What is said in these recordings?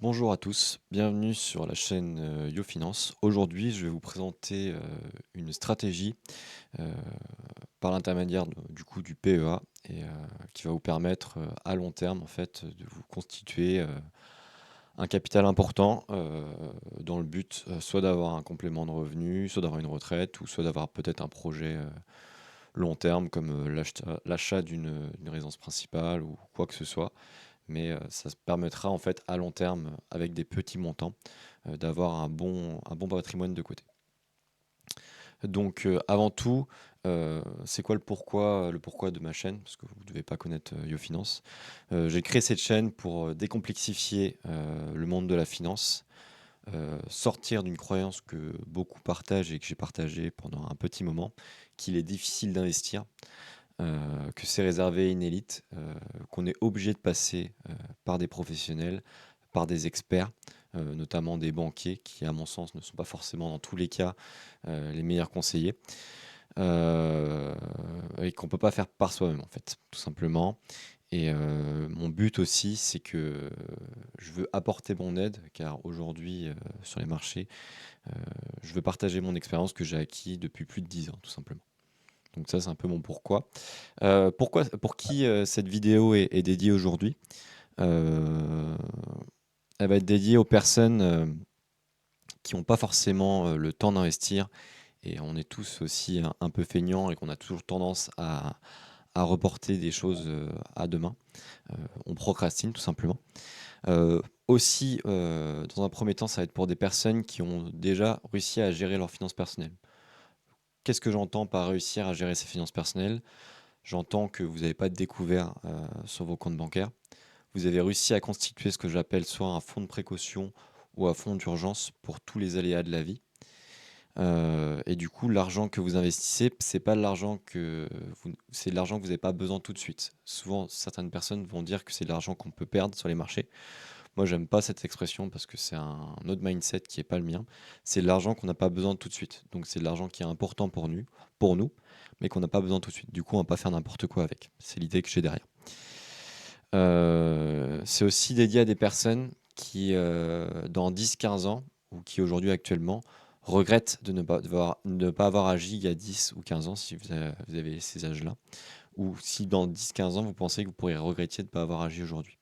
Bonjour à tous, bienvenue sur la chaîne YoFinance. Aujourd'hui, je vais vous présenter une stratégie euh, par l'intermédiaire du coup du PEA et qui va vous permettre à long terme en fait de vous constituer un capital important dans le but soit d'avoir un complément de revenu, soit d'avoir une retraite ou soit d'avoir peut-être un projet long terme comme l'achat d'une résidence principale ou quoi que ce soit, mais ça se permettra en fait à long terme, avec des petits montants, d'avoir un bon patrimoine de côté. Donc avant tout, c'est quoi le pourquoi de ma chaîne? Parce que vous ne devez pas connaître YoFinance. J'ai créé cette chaîne pour décomplexifier le monde de la finance, sortir d'une croyance que beaucoup partagent et que j'ai partagée pendant un petit moment, qu'il est difficile d'investir, que c'est réservé à une élite, qu'on est obligé de passer par des professionnels, par des experts, notamment des banquiers qui, à mon sens, ne sont pas forcément dans tous les cas les meilleurs conseillers, euh, et qu'on ne peut pas faire par soi-même, en fait, tout simplement. Et mon but aussi, c'est que je veux apporter mon aide, car aujourd'hui, sur les marchés, euh, je veux partager mon expérience que j'ai acquis depuis plus de 10 ans, tout simplement. Donc ça, c'est un peu mon pourquoi. Pour qui cette vidéo est dédiée aujourd'hui? Euh, Elle va être dédiée aux personnes qui n'ont pas forcément le temps d'investir, et on est tous aussi un peu feignants et qu'on a toujours tendance à reporter des choses à demain. On procrastine tout simplement. Aussi, dans un premier temps, ça va être pour des personnes qui ont déjà réussi à gérer leurs finances personnelles. Qu'est-ce que j'entends par réussir à gérer ses finances personnelles? J'entends que vous n'avez pas de découvert sur vos comptes bancaires. Vous avez réussi à constituer ce que j'appelle soit un fonds de précaution ou un fonds d'urgence pour tous les aléas de la vie. Et du coup, l'argent que vous investissez, c'est pas de l'argent c'est de l'argent que vous n'avez pas besoin tout de suite. Souvent, certaines personnes vont dire que c'est de l'argent qu'on peut perdre sur les marchés. Moi, j'aime pas cette expression parce que c'est un autre mindset qui est pas le mien. C'est de l'argent qu'on n'a pas besoin tout de suite. Donc, c'est de l'argent qui est important pour nous, mais qu'on n'a pas besoin tout de suite. Du coup, on va pas faire n'importe quoi avec. C'est l'idée que j'ai derrière. C'est aussi dédié à des personnes qui, dans 10-15 ans, ou qui aujourd'hui actuellement, regrettent de ne pas avoir agi il y a 10 ou 15 ans, si vous avez ces âges-là, ou si dans 10-15 ans, vous pensez que vous pourriez regretter de ne pas avoir agi aujourd'hui.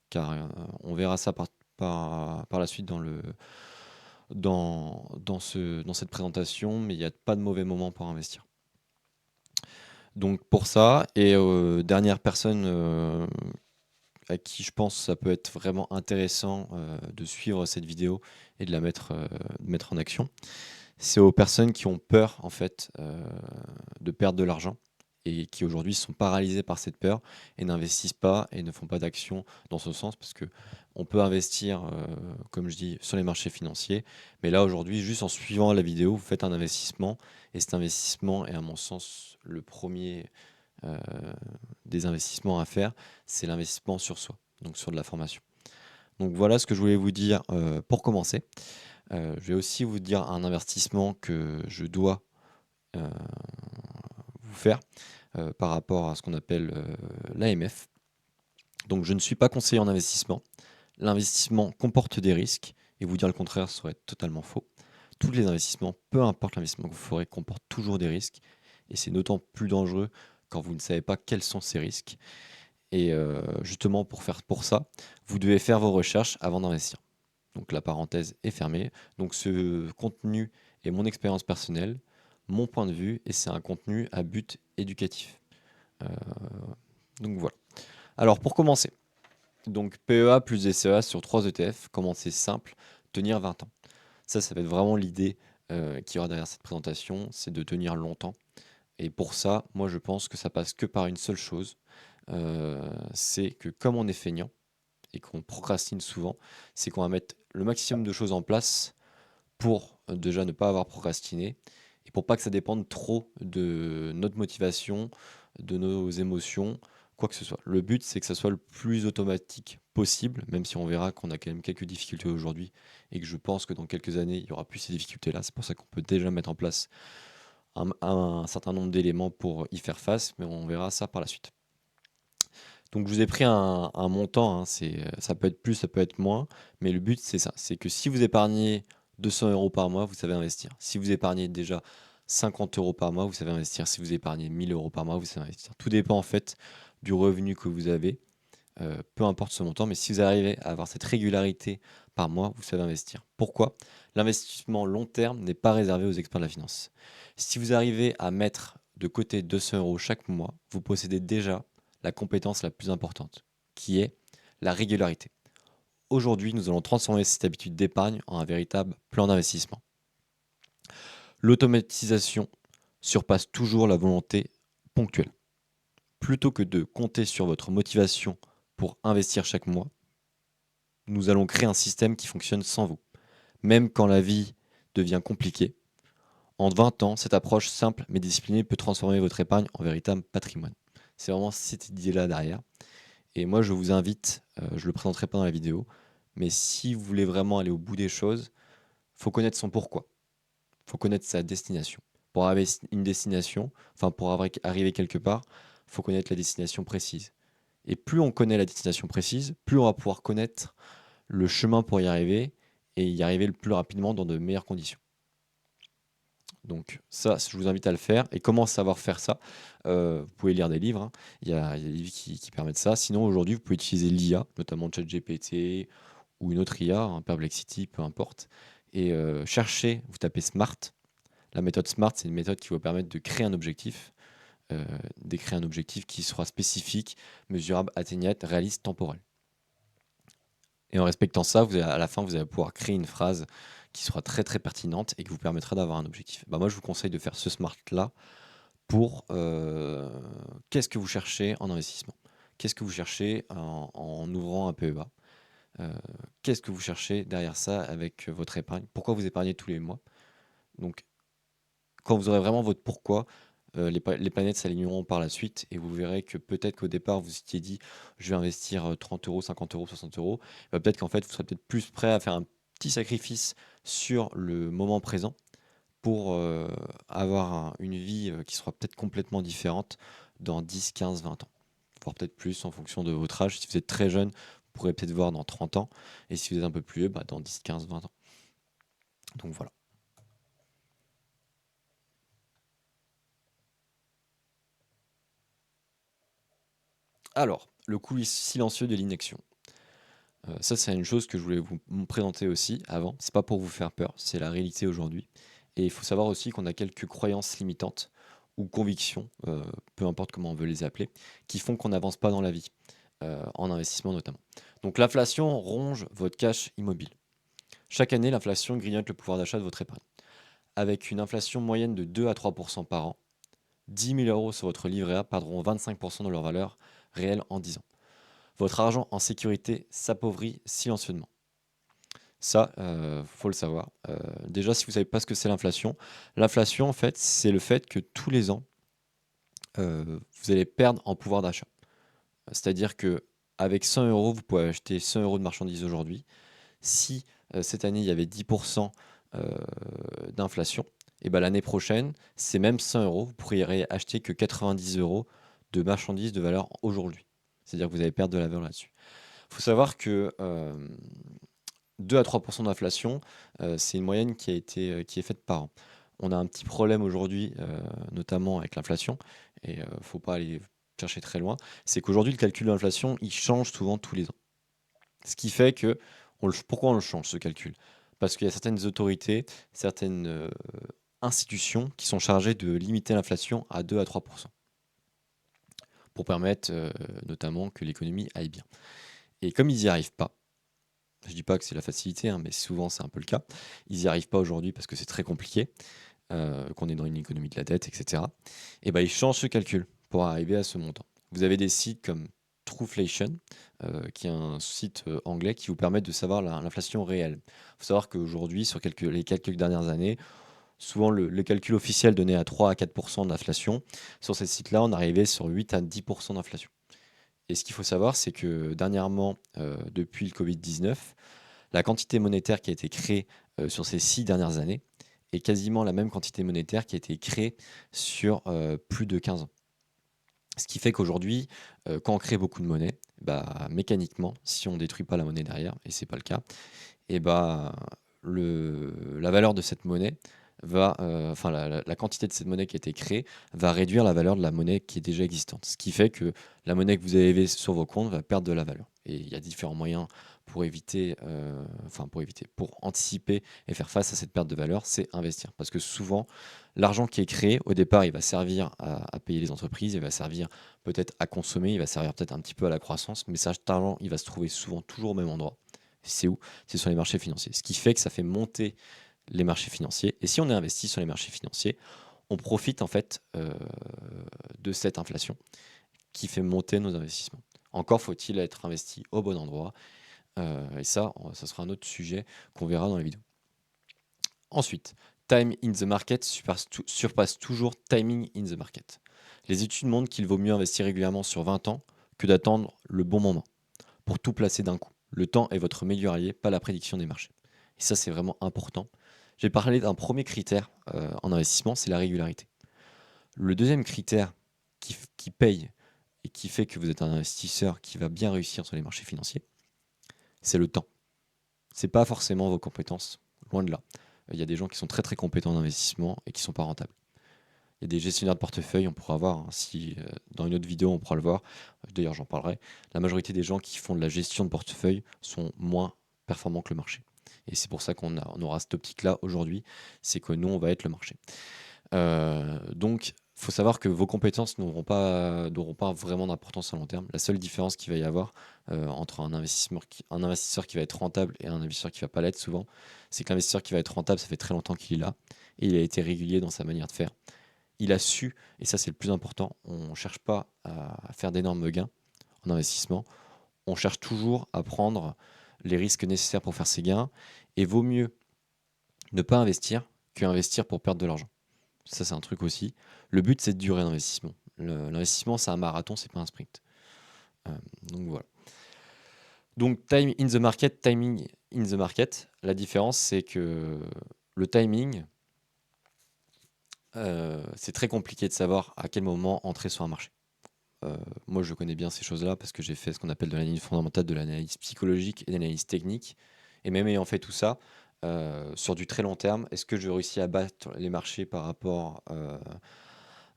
Car on verra ça par la suite dans cette présentation, mais il n'y a pas de mauvais moment pour investir. Donc pour ça, et dernière personne à qui je pense que ça peut être vraiment intéressant de suivre cette vidéo et de mettre en action, c'est aux personnes qui ont peur en fait de perdre de l'argent et qui aujourd'hui sont paralysées par cette peur et n'investissent pas et ne font pas d'action dans ce sens, parce que on peut investir, comme je dis, sur les marchés financiers, mais là aujourd'hui, juste en suivant la vidéo, vous faites un investissement, et cet investissement est à mon sens le premier euh, des investissements à faire, c'est l'investissement sur soi, donc sur de la formation. Donc voilà ce que je voulais vous dire pour commencer. Je vais aussi vous dire un investissement que je dois euh, vous faire par rapport à ce qu'on appelle l'AMF. Donc je ne suis pas conseiller en investissement. L'investissement comporte des risques, et vous dire le contraire serait totalement faux. Tous les investissements, peu importe l'investissement que vous ferez, comportent toujours des risques, et c'est d'autant plus dangereux quand vous ne savez pas quels sont ces risques. Et justement, pour ça, vous devez faire vos recherches avant d'investir. Donc la parenthèse est fermée. Donc ce contenu est mon expérience personnelle, mon point de vue, et c'est un contenu à but éducatif. Euh, donc voilà. Alors pour commencer, donc PEA plus DCEA sur 3 ETF, commencer simple, tenir 20 ans. Ça va être vraiment l'idée qui y aura derrière cette présentation, c'est de tenir longtemps. Et pour ça, moi je pense que ça passe que par une seule chose, c'est que comme on est feignant et qu'on procrastine souvent, c'est qu'on va mettre le maximum de choses en place pour déjà ne pas avoir procrastiné, et pour pas que ça dépende trop de notre motivation, de nos émotions, quoi que ce soit. Le but, c'est que ça soit le plus automatique possible, même si on verra qu'on a quand même quelques difficultés aujourd'hui et que je pense que dans quelques années, il y aura plus ces difficultés-là. C'est pour ça qu'on peut déjà mettre en place un certain nombre d'éléments pour y faire face, mais on verra ça par la suite. Donc je vous ai pris un montant, hein, ça peut être plus, ça peut être moins, mais le but c'est ça, c'est que si vous épargnez 200 € par mois, vous savez investir. Si vous épargnez déjà 50 € par mois, vous savez investir. Si vous épargnez 1 000 € par mois, vous savez investir. Tout dépend en fait du revenu que vous avez, peu importe ce montant, mais si vous arrivez à avoir cette régularité par mois, vous savez investir. Pourquoi? L'investissement long terme n'est pas réservé aux experts de la finance. Si vous arrivez à mettre de côté 200 € chaque mois, vous possédez déjà la compétence la plus importante, qui est la régularité. Aujourd'hui, nous allons transformer cette habitude d'épargne en un véritable plan d'investissement. L'automatisation surpasse toujours la volonté ponctuelle. Plutôt que de compter sur votre motivation pour investir chaque mois, nous allons créer un système qui fonctionne sans vous. Même quand la vie devient compliquée, en 20 ans, cette approche simple mais disciplinée peut transformer votre épargne en véritable patrimoine. C'est vraiment cette idée-là derrière. Et moi, je vous invite, je ne le présenterai pas dans la vidéo, mais si vous voulez vraiment aller au bout des choses, il faut connaître son pourquoi. Il faut connaître sa destination. Pour arriver à une destination, enfin pour arriver quelque part, il faut connaître la destination précise. Et plus on connaît la destination précise, plus on va pouvoir connaître le chemin pour y arriver et y arriver le plus rapidement dans de meilleures conditions. Donc ça, je vous invite à le faire. Et comment savoir faire ça? Vous pouvez lire des livres, hein. Il y a des livres qui permettent ça. Sinon, aujourd'hui, vous pouvez utiliser l'IA, notamment ChatGPT ou une autre IA, hein, Perplexity, peu importe. Et cherchez, vous tapez SMART. La méthode SMART, c'est une méthode qui va vous permettre de créer un objectif, d'écrire un objectif qui sera spécifique, mesurable, atteignable, réaliste, temporel. Et en respectant ça, à la fin, vous allez pouvoir créer une phrase qui sera très très pertinente et qui vous permettra d'avoir un objectif. Bah, moi, je vous conseille de faire ce SMART-là pour qu'est-ce que vous cherchez en investissement? Qu'est-ce que vous cherchez en ouvrant un PEA? Euh, Qu'est-ce que vous cherchez derrière ça avec votre épargne? Pourquoi vous épargnez tous les mois? Donc, quand vous aurez vraiment votre pourquoi, les planètes s'aligneront par la suite et vous verrez que peut-être qu'au départ, vous étiez dit: «Je vais investir, 30 €, 50 €, 60 €». Bah, peut-être qu'en fait, vous serez peut-être plus prêt à faire un petit sacrifice sur le moment présent pour, avoir une vie, qui sera peut-être complètement différente dans 10, 15, 20 ans. Voire peut-être plus en fonction de votre âge. Si vous êtes très jeune, vous pourrez peut-être voir dans 30 ans et si vous êtes un peu plus vieux, bah, dans 10, 15, 20 ans. Donc voilà. Alors, le coût silencieux de l'inaction. Ça, c'est une chose que je voulais vous présenter aussi avant. C'est pas pour vous faire peur, c'est la réalité aujourd'hui. Et il faut savoir aussi qu'on a quelques croyances limitantes ou convictions, peu importe comment on veut les appeler, qui font qu'on n'avance pas dans la vie, en investissement notamment. Donc l'inflation ronge votre cash immobile. Chaque année, l'inflation grignote le pouvoir d'achat de votre épargne. Avec une inflation moyenne de 2 à 3 par an, 10 000 € sur votre livret A perdront 25 de leur valeur réelle en 10 ans. Votre argent en sécurité s'appauvrit silencieusement. Ça, faut le savoir. Déjà, si vous savez pas ce que c'est l'inflation, en fait, c'est le fait que tous les ans, vous allez perdre en pouvoir d'achat. C'est-à-dire qu'avec 100 €, vous pouvez acheter 100 € de marchandises aujourd'hui. Si, cette année, il y avait 10 d'inflation, et ben l'année prochaine, ces mêmes 100 €, vous pourriez acheter que 90 € de marchandises de valeur aujourd'hui. C'est-à-dire que vous allez perdre de la valeur là-dessus. Il faut savoir que, 2 à 3 d'inflation, c'est une moyenne qui est faite par an. On a un petit problème aujourd'hui, notamment avec l'inflation et faut pas aller chercher très loin. C'est qu'aujourd'hui, le calcul de l'inflation, il change souvent tous les ans. Ce qui fait que pourquoi on le change ce calcul? Parce qu'il y a certaines autorités, certaines, institutions qui sont chargées de limiter l'inflation à 2 à 3 pour permettre, notamment que l'économie aille bien. Et comme ils n'y arrivent pas, je dis pas que c'est la facilité, hein, mais souvent c'est un peu le cas. Ils n'y arrivent pas aujourd'hui parce que c'est très compliqué, qu'on est dans une économie de la dette, et cetera. Et ben, ils changent ce calcul pour arriver à ce montant. Vous avez des sites comme Trueflation, qui est un site, anglais qui vous permet de savoir l'inflation réelle. Il faut savoir qu'aujourd'hui, sur les quelques dernières années, souvent le calcul officiel donnait à 3 à 4 d'inflation. Sur ces sites-là, on arrivait sur 8 à 10 d'inflation. Et ce qu'il faut savoir, c'est que dernièrement, depuis le Covid-19, la quantité monétaire qui a été créée, sur ces 6 dernières années est quasiment la même quantité monétaire qui a été créée sur, plus de 15 ans. Ce qui fait qu'aujourd'hui, quand on crée beaucoup de monnaie, bah, mécaniquement, si on détruit pas la monnaie derrière, et c'est pas le cas, et bah, la valeur de cette monnaie va, enfin la quantité de cette monnaie qui a été créée va réduire la valeur de la monnaie qui est déjà existante. Ce qui fait que la monnaie que vous avez sur vos comptes va perdre de la valeur. Et il y a différents moyens pour éviter, pour anticiper et faire face à cette perte de valeur, c'est investir. Parce que souvent, l'argent qui est créé, au départ, il va servir à payer les entreprises, il va servir peut-être à consommer, il va servir peut-être un petit peu à la croissance, mais cet argent, il va se trouver souvent toujours au même endroit. C'est où? C'est sur les marchés financiers. Ce qui fait que ça fait monter les marchés financiers. Et si on est investi sur les marchés financiers, on profite en fait de cette inflation qui fait monter nos investissements. Encore faut-il être investi au bon endroit. Et ça sera un autre sujet qu'on verra dans la vidéo. Ensuite, time in the market surpasse toujours timing in the market. Les études montrent qu'il vaut mieux investir régulièrement sur 20 ans que d'attendre le bon moment pour tout placer d'un coup. Le temps est votre meilleur allié, pas la prédiction des marchés. Et ça, c'est vraiment important. J'ai parlé d'un premier critère en investissement, c'est la régularité. Le deuxième critère qui paye et qui fait que vous êtes un investisseur qui va bien réussir sur les marchés financiers, c'est le temps. C'est pas forcément vos compétences, loin de là. Il y a des gens qui sont très très compétents en investissement et qui sont pas rentables. Il y a des gestionnaires de portefeuille, on pourra voir, hein, si dans une autre vidéo on pourra le voir, d'ailleurs j'en parlerai, la majorité des gens qui font de la gestion de portefeuille sont moins performants que le marché. Et c'est pour ça on aura cette optique-là aujourd'hui, c'est que nous on va être le marché. Donc il faut savoir que vos compétences n'auront pas vraiment d'importance à long terme. La seule différence qu'il va y avoir entre un investisseur qui va être rentable et un investisseur qui va pas l'être souvent, c'est que l'investisseur qui va être rentable, ça fait très longtemps qu'il est là, et il a été régulier dans sa manière de faire. Il a su, et ça c'est le plus important, on ne cherche pas à faire d'énormes gains en investissement, on cherche toujours à prendre les risques nécessaires pour faire ses gains, et vaut mieux ne pas investir que investir pour perdre de l'argent. Ça c'est un truc aussi. Le but c'est de durer l'investissement. L'investissement c'est un marathon, c'est pas un sprint. Donc voilà. Donc time in the market, timing in the market. La différence c'est que le timing, c'est très compliqué de savoir à quel moment entrer sur un marché. Moi, je connais bien ces choses-là parce que j'ai fait ce qu'on appelle de l'analyse fondamentale, de l'analyse psychologique et de l'analyse technique. Et même ayant fait tout ça, sur du très long terme, est-ce que je réussis à battre les marchés par rapport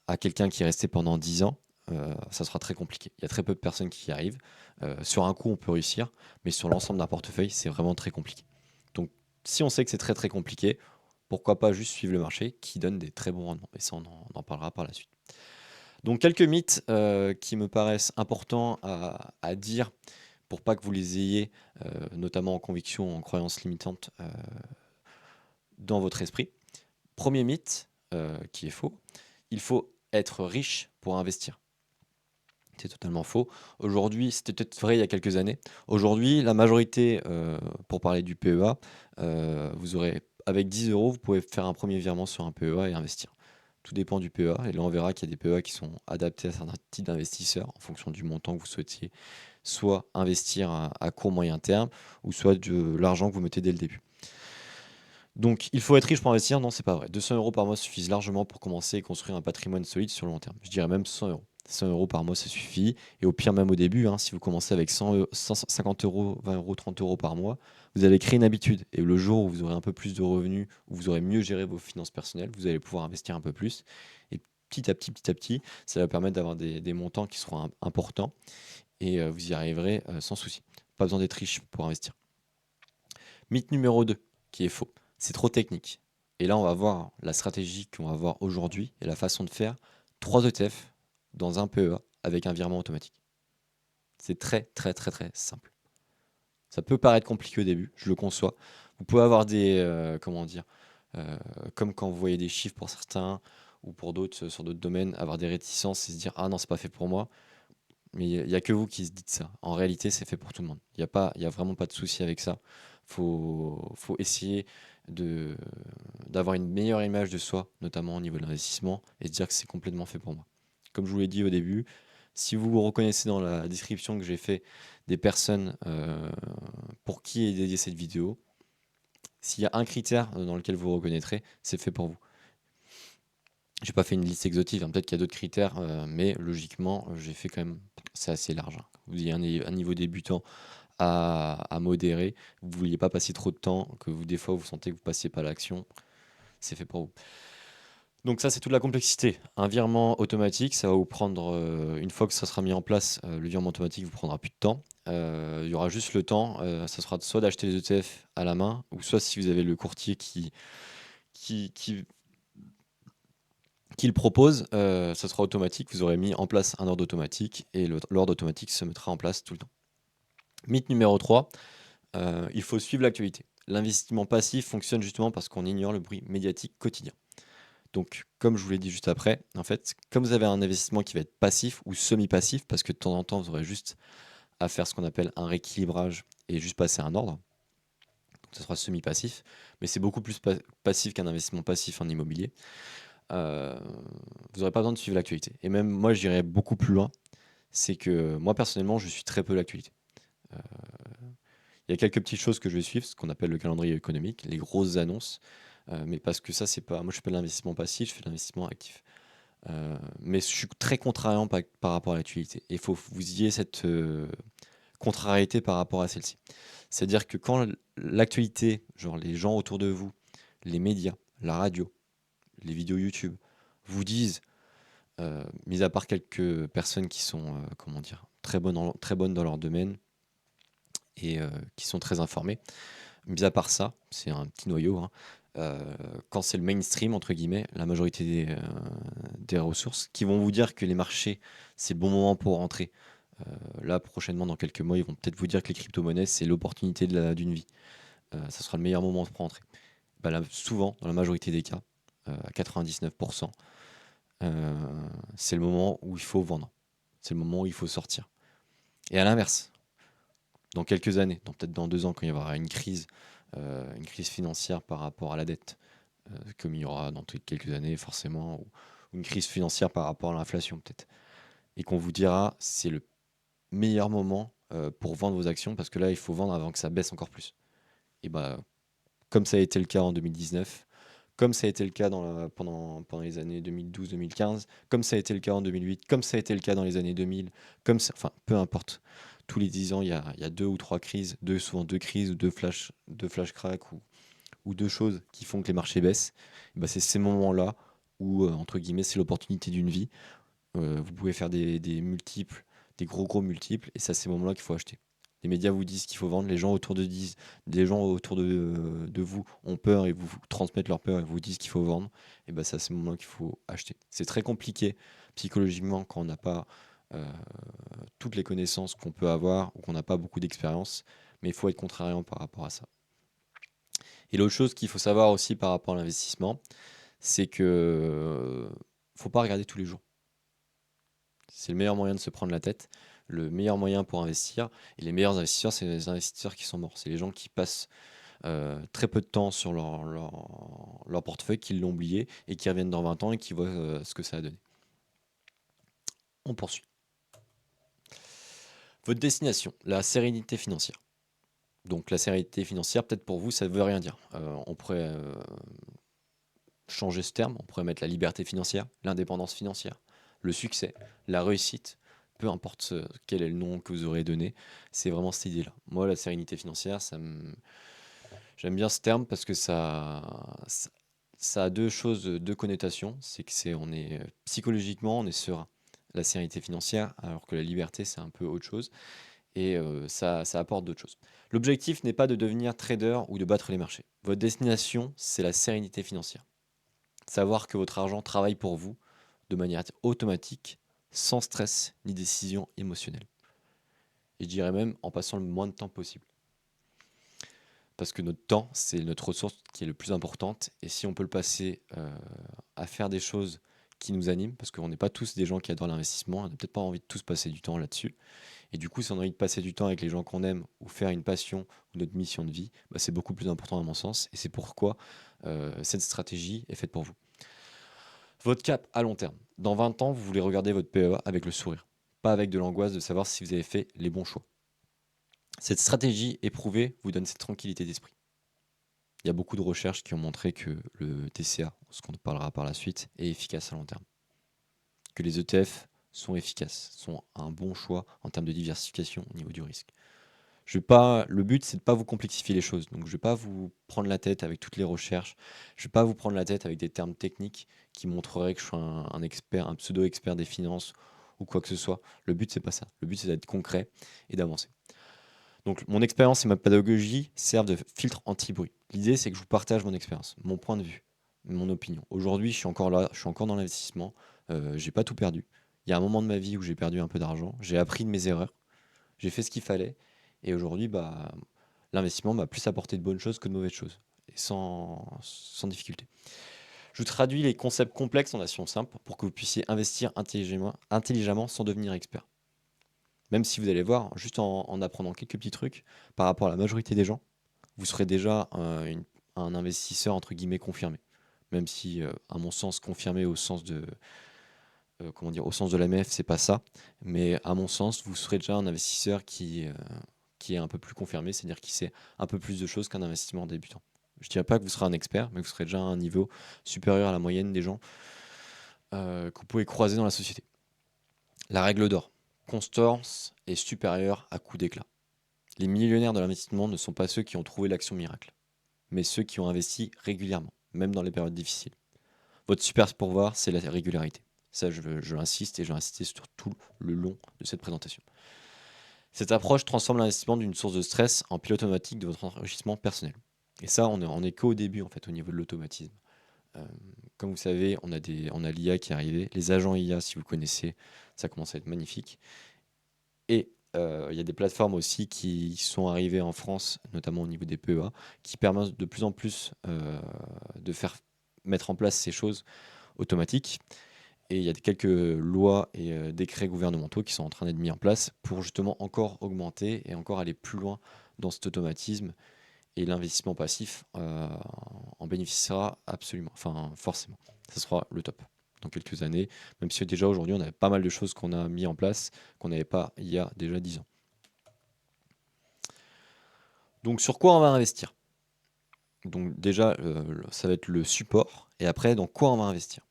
à quelqu'un qui est resté pendant 10 ans? Ça sera très compliqué. Il y a très peu de personnes qui y arrivent. Sur un coup, on peut réussir, mais sur l'ensemble d'un portefeuille, c'est vraiment très compliqué. Donc, si on sait que c'est très très compliqué, pourquoi pas juste suivre le marché qui donne des très bons rendements. Et ça, on en parlera par la suite. Donc quelques mythes qui me paraissent importants à dire pour pas que vous les ayez, notamment en conviction, en croyance limitante, dans votre esprit. Premier mythe qui est faux, il faut être riche pour investir. C'est totalement faux. Aujourd'hui, c'était peut-être vrai il y a quelques années. Aujourd'hui, la majorité, pour parler du PEA, vous aurez avec 10 euros, vous pouvez faire un premier virement sur un PEA et investir. Tout dépend du PEA. Et là, on verra qu'il y a des PEA qui sont adaptés à certains types d'investisseurs en fonction du montant que vous souhaitiez soit investir à court moyen terme ou soit de l'argent que vous mettez dès le début. Donc, il faut être riche pour investir? Non, c'est pas vrai. 200 euros par mois suffisent largement pour commencer et construire un patrimoine solide sur le long terme. Je dirais même 100 euros. 100 euros par mois, ça suffit. Et au pire, même au début, hein, si vous commencez avec 150 euros, 20 euros, 30 euros par mois, vous allez créer une habitude. Et le jour où vous aurez un peu plus de revenus, où vous aurez mieux géré vos finances personnelles, vous allez pouvoir investir un peu plus. Et petit à petit, ça va permettre d'avoir des montants qui seront importants. Et vous y arriverez sans souci. Pas besoin d'être riche pour investir. Mythe numéro 2, qui est faux. C'est trop technique. Et là, on va voir la stratégie qu'on va voir aujourd'hui et la façon de faire 3 ETF dans un PEA avec un virement automatique. C'est très, très, très, très simple. Ça peut paraître compliqué au début, je le conçois. Vous pouvez avoir comme quand vous voyez des chiffres pour certains ou pour d'autres, sur d'autres domaines, avoir des réticences et se dire ah non, c'est pas fait pour moi. Mais il n'y a que vous qui se dites ça. En réalité, c'est fait pour tout le monde. Il y a vraiment pas de souci avec ça. Faut essayer d'avoir une meilleure image de soi, notamment au niveau de l'investissement, et se dire que c'est complètement fait pour moi. Comme je vous l'ai dit au début, si vous vous reconnaissez dans la description que j'ai fait des personnes pour qui est dédiée cette vidéo, s'il y a un critère dans lequel vous vous reconnaîtrez, c'est fait pour vous. J'ai pas fait une liste exhaustive, hein, peut-être qu'il y a d'autres critères, mais logiquement, j'ai fait quand même c'est assez large, hein. Vous ayez un niveau débutant à modéré, vous vouliez pas passer trop de temps, que vous des fois vous sentez que vous passiez pas à l'action, c'est fait pour vous. Donc ça, c'est toute la complexité. Un virement automatique, ça va vous prendre, une fois que ça sera mis en place, le virement automatique vous prendra plus de temps. Il y aura juste le temps, ça sera soit d'acheter les ETF à la main ou soit si vous avez le courtier qui qui qui le propose, ça sera automatique. Vous aurez mis en place un ordre automatique et l'ordre automatique se mettra en place tout le temps. Mythe numéro 3, il faut suivre l'actualité. L'investissement passif fonctionne justement parce qu'on ignore le bruit médiatique quotidien. Donc, comme je vous l'ai dit juste après, en fait, comme vous avez un investissement qui va être passif ou semi-passif, parce que de temps en temps, vous aurez juste à faire ce qu'on appelle un rééquilibrage et juste passer un ordre, donc ça sera semi-passif, mais c'est beaucoup plus passif qu'un investissement passif en immobilier. Euh, vous n'aurez pas besoin de suivre l'actualité. Et même moi, j'irais beaucoup plus loin, c'est que moi, personnellement, je suis très peu l'actualité. Euh, Il y a quelques petites choses que je vais suivre, ce qu'on appelle le calendrier économique, les grosses annonces, mais parce que ça, c'est pas. Moi, je fais pas de l'investissement passif, je fais de l'investissement actif. Mais je suis très contrariant par rapport à l'actualité. Et il faut que vous ayez cette contrariété par rapport à celle-ci. C'est-à-dire que quand l'actualité, genre les gens autour de vous, les médias, la radio, les vidéos YouTube, vous disent, mis à part quelques personnes qui sont, comment dire, très bonnes dans leur domaine et qui sont très informées, mis à part ça, c'est un petit noyau, hein, quand c'est le mainstream, entre guillemets, la majorité des ressources, qui vont vous dire que les marchés, c'est le bon moment pour rentrer. Là, prochainement, dans quelques mois, ils vont peut-être vous dire que les crypto-monnaies, c'est l'opportunité d'une vie. Ça sera le meilleur moment pour rentrer. Bah là, souvent, dans la majorité des cas, à 99%, euh, c'est le moment où il faut vendre. C'est le moment où il faut sortir. Et à l'inverse, dans quelques années, peut-être dans 2 ans, quand il y aura une crise financière par rapport à la dette, comme il y aura dans quelques années forcément, ou une crise financière par rapport à l'inflation peut-être, et qu'on vous dira c'est le meilleur moment pour vendre vos actions parce que là il faut vendre avant que ça baisse encore plus. Et bah comme ça a été le cas en 2019, comme ça a été le cas pendant les années 2012-2015, comme ça a été le cas en 2008, comme ça a été le cas dans les années 2000, enfin peu importe. Tous les 10 ans, il y a 2 ou 3 crises, souvent deux crises ou deux flash cracks ou deux choses qui font que les marchés baissent. Et bah, c'est ces moments-là où, entre guillemets, c'est l'opportunité d'une vie. Vous pouvez faire des multiples, des gros multiples, et c'est à ces moments-là qu'il faut acheter. Les médias vous disent qu'il faut vendre, les gens autour de vous ont peur et vous transmettent leur peur et vous disent qu'il faut vendre, et bah, c'est à ces moments-là qu'il faut acheter. C'est très compliqué psychologiquement quand on n'a pas euh, toutes les connaissances qu'on peut avoir ou qu'on n'a pas beaucoup d'expérience, mais il faut être contrariant par rapport à ça. Et l'autre chose qu'il faut savoir aussi par rapport à l'investissement, c'est que faut pas regarder tous les jours. C'est le meilleur moyen de se prendre la tête, le meilleur moyen pour investir. Et les meilleurs investisseurs, c'est les investisseurs qui sont morts. C'est les gens qui passent très peu de temps sur leur portefeuille, qui l'ont oublié et qui reviennent dans 20 ans et qui voient ce que ça a donné. On poursuit. Votre destination, la sérénité financière. Donc la sérénité financière, peut-être pour vous, ça ne veut rien dire. On pourrait changer ce terme, on pourrait mettre la liberté financière, l'indépendance financière, le succès, la réussite, peu importe quel est le nom que vous aurez donné, c'est vraiment cette idée-là. Moi, la sérénité financière, j'aime bien ce terme parce que ça a deux choses, deux connotations. C'est que on est psychologiquement, on est serein. La sérénité financière, alors que la liberté, c'est un peu autre chose. Et ça apporte d'autres choses. L'objectif n'est pas de devenir trader ou de battre les marchés. Votre destination, c'est la sérénité financière. Savoir que votre argent travaille pour vous de manière automatique, sans stress ni décision émotionnelle. Et je dirais même en passant le moins de temps possible. Parce que notre temps, c'est notre ressource qui est le plus importante. Et si on peut le passer à faire des choses qui nous animent, parce qu'on n'est pas tous des gens qui adorent l'investissement, on n'a peut-être pas envie de tous passer du temps là-dessus. Et du coup, si on a envie de passer du temps avec les gens qu'on aime ou faire une passion ou notre mission de vie, bah, c'est beaucoup plus important à mon sens. Et c'est pourquoi cette stratégie est faite pour vous. Votre cap à long terme. Dans 20 ans, vous voulez regarder votre PEA avec le sourire, pas avec de l'angoisse de savoir si vous avez fait les bons choix. Cette stratégie éprouvée vous donne cette tranquillité d'esprit. Il y a beaucoup de recherches qui ont montré que le TCA, ce qu'on parlera par la suite, est efficace à long terme. Que les ETF sont efficaces, sont un bon choix en termes de diversification au niveau du risque. Le but, c'est de ne pas vous complexifier les choses. Donc, je ne vais pas vous prendre la tête avec toutes les recherches. Je ne vais pas vous prendre la tête avec des termes techniques qui montreraient que je suis un expert, un pseudo-expert des finances ou quoi que ce soit. Le but, c'est pas ça. Le but, c'est d'être concret et d'avancer. Donc, mon expérience et ma pédagogie servent de filtre anti-bruit. L'idée, c'est que je vous partage mon expérience, mon point de vue, mon opinion. Aujourd'hui, je suis encore là, je suis encore dans l'investissement. J'ai pas tout perdu. Il y a un moment de ma vie où j'ai perdu un peu d'argent. J'ai appris de mes erreurs. J'ai fait ce qu'il fallait. Et aujourd'hui, l'investissement m'a plus apporté de bonnes choses que de mauvaises choses. Et sans difficulté. Je vous traduis les concepts complexes en notions simples pour que vous puissiez investir intelligemment sans devenir expert. Même si vous allez voir, juste en apprenant quelques petits trucs, par rapport à la majorité des gens, vous serez déjà un investisseur entre guillemets confirmé. Même si, à mon sens, confirmé au sens de, au sens de l'AMF, c'est pas ça. Mais à mon sens, vous serez déjà un investisseur qui est un peu plus confirmé, c'est-à-dire qui sait un peu plus de choses qu'un investissement débutant. Je ne dirais pas que vous serez un expert, mais vous serez déjà à un niveau supérieur à la moyenne des gens que vous pouvez croiser dans la société. La règle d'or. Constance est supérieure à coût d'éclat. Les millionnaires de l'investissement ne sont pas ceux qui ont trouvé l'action miracle, mais ceux qui ont investi régulièrement, même dans les périodes difficiles. Votre super pouvoir, c'est la régularité. Ça, je l'insiste et je vais insister sur tout le long de cette présentation. Cette approche transforme l'investissement d'une source de stress en pilote automatique de votre enrichissement personnel. Et ça, on est qu'au début, en fait, au niveau de l'automatisme. Comme vous savez, on a l'IA qui est arrivée. Les agents IA, si vous connaissez, ça commence à être magnifique. Et il y a des plateformes aussi qui sont arrivées en France, notamment au niveau des PEA, qui permettent de plus en plus de faire mettre en place ces choses automatiques. Et il y a quelques lois et décrets gouvernementaux qui sont en train d'être mis en place pour justement encore augmenter et encore aller plus loin dans cet automatisme. Et l'investissement passif en bénéficiera absolument, enfin forcément. Ça sera le top dans quelques années, même si déjà aujourd'hui on a pas mal de choses qu'on a mis en place qu'on n'avait pas il y a déjà 10 ans. Donc sur quoi on va investir? Donc déjà, ça va être le support, et après dans quoi on va investir.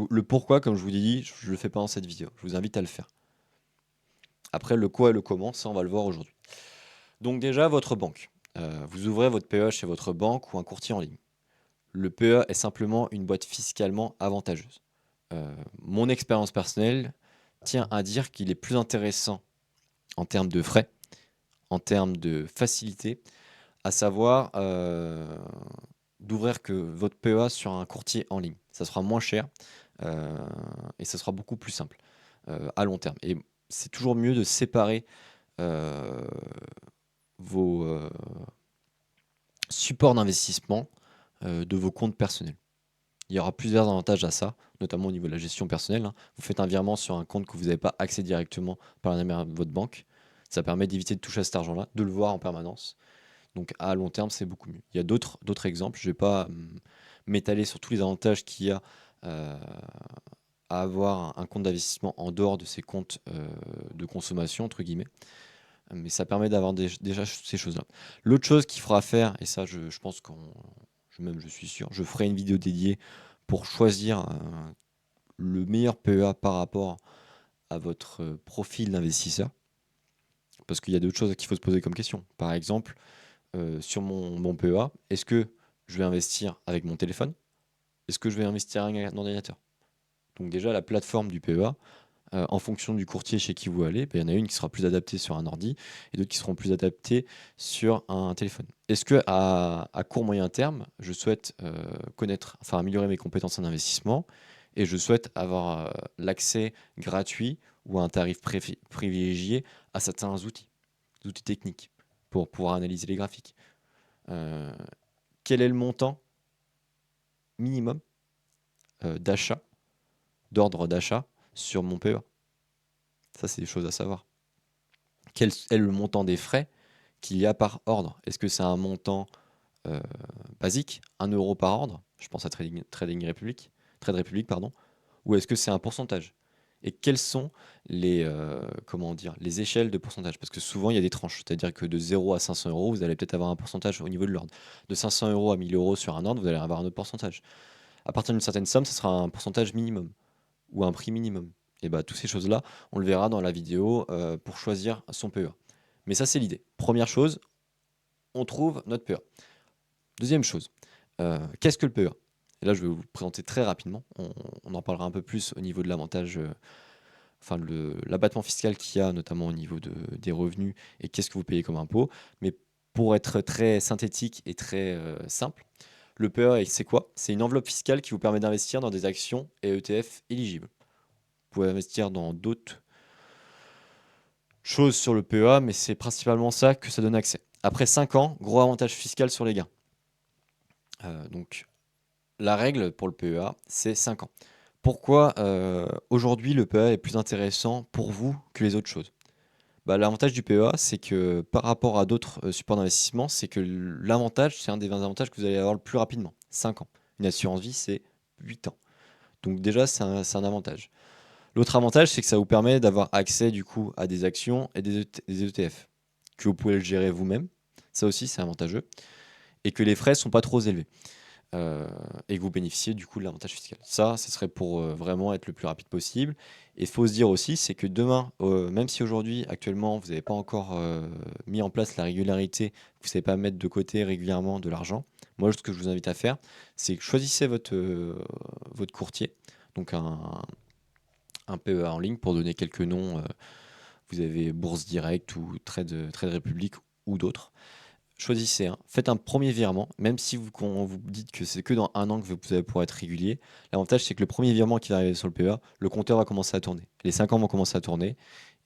Le pourquoi, comme je vous l'ai dit, je ne le fais pas dans cette vidéo, je vous invite à le faire. Après le quoi et le comment, ça on va le voir aujourd'hui. Donc déjà votre banque. Vous ouvrez votre PE chez votre banque ou un courtier en ligne. Le PE est simplement une boîte fiscalement avantageuse. Mon expérience personnelle tient à dire qu'il est plus intéressant en termes de frais, en termes de facilité, à savoir d'ouvrir que votre PEA sur un courtier en ligne. Ça sera moins cher et ça sera beaucoup plus simple à long terme. Et c'est toujours mieux de séparer vos supports d'investissement de vos comptes personnels. Il y aura plusieurs avantages à ça, notamment au niveau de la gestion personnelle. Vous faites un virement sur un compte que vous n'avez pas accès directement par l'intermédiaire de votre banque. Ça permet d'éviter de toucher à cet argent-là, de le voir en permanence. Donc à long terme, c'est beaucoup mieux. Il y a d'autres exemples. Je ne vais pas m'étaler sur tous les avantages qu'il y a à avoir un compte d'investissement en dehors de ces comptes de consommation, entre guillemets. Mais ça permet d'avoir déjà ces choses-là. L'autre chose qu'il faudra faire, et ça je pense je suis sûr, je ferai une vidéo dédiée pour choisir le meilleur PEA par rapport à votre profil d'investisseur. Parce qu'il y a d'autres choses qu'il faut se poser comme question. Par exemple, sur mon PEA, est-ce que je vais investir avec mon téléphone? Est-ce que je vais investir avec un ordinateur? Donc déjà, la plateforme du PEA, en fonction du courtier chez qui vous allez, il y en a une qui sera plus adaptée sur un ordi et d'autres qui seront plus adaptées sur un téléphone. Est-ce que à court moyen terme, je souhaite améliorer mes compétences en investissement et je souhaite avoir l'accès gratuit ou à un tarif privilégié à certains outils techniques pour pouvoir analyser les graphiques. Quel est le montant minimum d'ordre d'achat sur mon PEA? Ça, c'est des choses à savoir. Quel est le montant des frais qu'il y a par ordre? Est-ce que c'est un montant basique, 1 euro par ordre? Je pense à Trade Republic, pardon. Ou est-ce que c'est un pourcentage? et quelles sont les, comment dire, les échelles de pourcentage. Parce que souvent, il y a des tranches. C'est-à-dire que de 0 à 500 euros, vous allez peut-être avoir un pourcentage au niveau de l'ordre. De 500 euros à 1000 euros sur un ordre, vous allez avoir un autre pourcentage. À partir d'une certaine somme, ce sera un pourcentage minimum ou un prix minimum. Et bah, toutes ces choses-là, on le verra dans la vidéo pour choisir son PEA. Mais ça, c'est l'idée. Première chose, on trouve notre PEA. Deuxième chose, qu'est-ce que le PEA? Et là, je vais vous le présenter très rapidement. On en parlera un peu plus au niveau de l'avantage, enfin l'abattement fiscal qu'il y a, notamment au niveau des revenus et qu'est-ce que vous payez comme impôt. Mais pour être très synthétique et très simple, le PEA, c'est quoi? C'est une enveloppe fiscale qui vous permet d'investir dans des actions et ETF éligibles. Vous pouvez investir dans d'autres choses sur le PEA, mais c'est principalement ça que ça donne accès. Après 5 ans, gros avantage fiscal sur les gains. Donc la règle pour le PEA, c'est 5 ans. Pourquoi aujourd'hui le PEA est plus intéressant pour vous que les autres choses? Bah, l'avantage du PEA, c'est que par rapport à d'autres supports d'investissement, c'est que l'avantage, c'est un des 20 avantages que vous allez avoir le plus rapidement, 5 ans. Une assurance vie, c'est 8 ans. Donc déjà, c'est un avantage. L'autre avantage, c'est que ça vous permet d'avoir accès du coup à des actions et des ETF, que vous pouvez le gérer vous-même. Ça aussi, c'est avantageux. Et que les frais sont pas trop élevés. Et que vous bénéficiez du coup de l'avantage fiscal. Ça, ce serait pour vraiment être le plus rapide possible. Et il faut se dire aussi, c'est que demain, même si aujourd'hui, actuellement, vous n'avez pas encore mis en place la régularité, vous ne savez pas mettre de côté régulièrement de l'argent, moi, ce que je vous invite à faire, c'est que choisissez votre courtier, donc un PEA en ligne, pour donner quelques noms. Vous avez Bourse Direct ou Trade Republic ou d'autres. Choisissez un, faites un premier virement, même si quand vous dites que c'est que dans un an que vous allez pouvoir être régulier. L'avantage, c'est que le premier virement qui va arriver sur le PEA, le compteur va commencer à tourner. Les 5 ans vont commencer à tourner.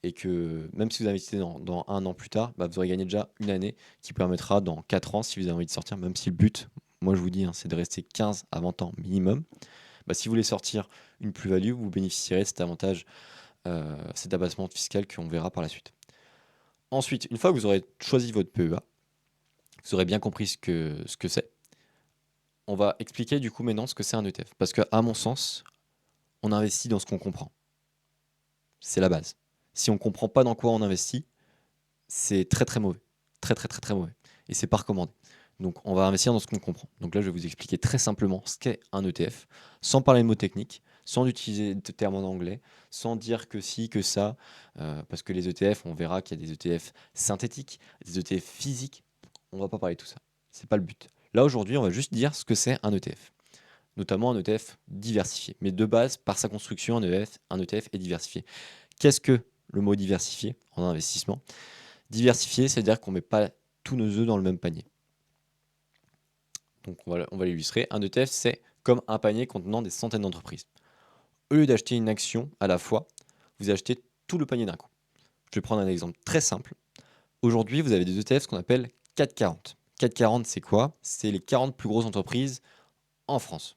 Et que même si vous investissez dans un an plus tard, bah, vous aurez gagné déjà une année qui permettra dans 4 ans, si vous avez envie de sortir, même si le but, moi je vous dis, hein, c'est de rester 15 à 20 ans minimum. Bah, si vous voulez sortir une plus-value, vous bénéficierez de cet avantage, cet abattement fiscal qu'on verra par la suite. Ensuite, une fois que vous aurez choisi votre PEA, vous aurez bien compris ce que c'est. On va expliquer du coup maintenant ce que c'est un ETF. Parce qu'à mon sens, on investit dans ce qu'on comprend. C'est la base. Si on ne comprend pas dans quoi on investit, c'est très très mauvais. Très très très très mauvais. Et c'est pas recommandé. Donc on va investir dans ce qu'on comprend. Donc là, je vais vous expliquer très simplement ce qu'est un ETF, sans parler de mots techniques, sans utiliser de termes en anglais, sans dire que si, que ça. Parce que les ETF, on verra qu'il y a des ETF synthétiques, des ETF physiques. On va pas parler de tout ça. C'est pas le but. Là aujourd'hui, on va juste dire ce que c'est un ETF. Notamment un ETF diversifié. Mais de base, par sa construction, un ETF est diversifié. Qu'est-ce que le mot diversifié en investissement? Diversifié, c'est-à-dire qu'on ne met pas tous nos œufs dans le même panier. Donc on va l'illustrer. Un ETF, c'est comme un panier contenant des centaines d'entreprises. Au lieu d'acheter une action à la fois, vous achetez tout le panier d'un coup. Je vais prendre un exemple très simple. Aujourd'hui, vous avez des ETF qu'on appelle 440. 440, c'est quoi? C'est les 40 plus grosses entreprises en France.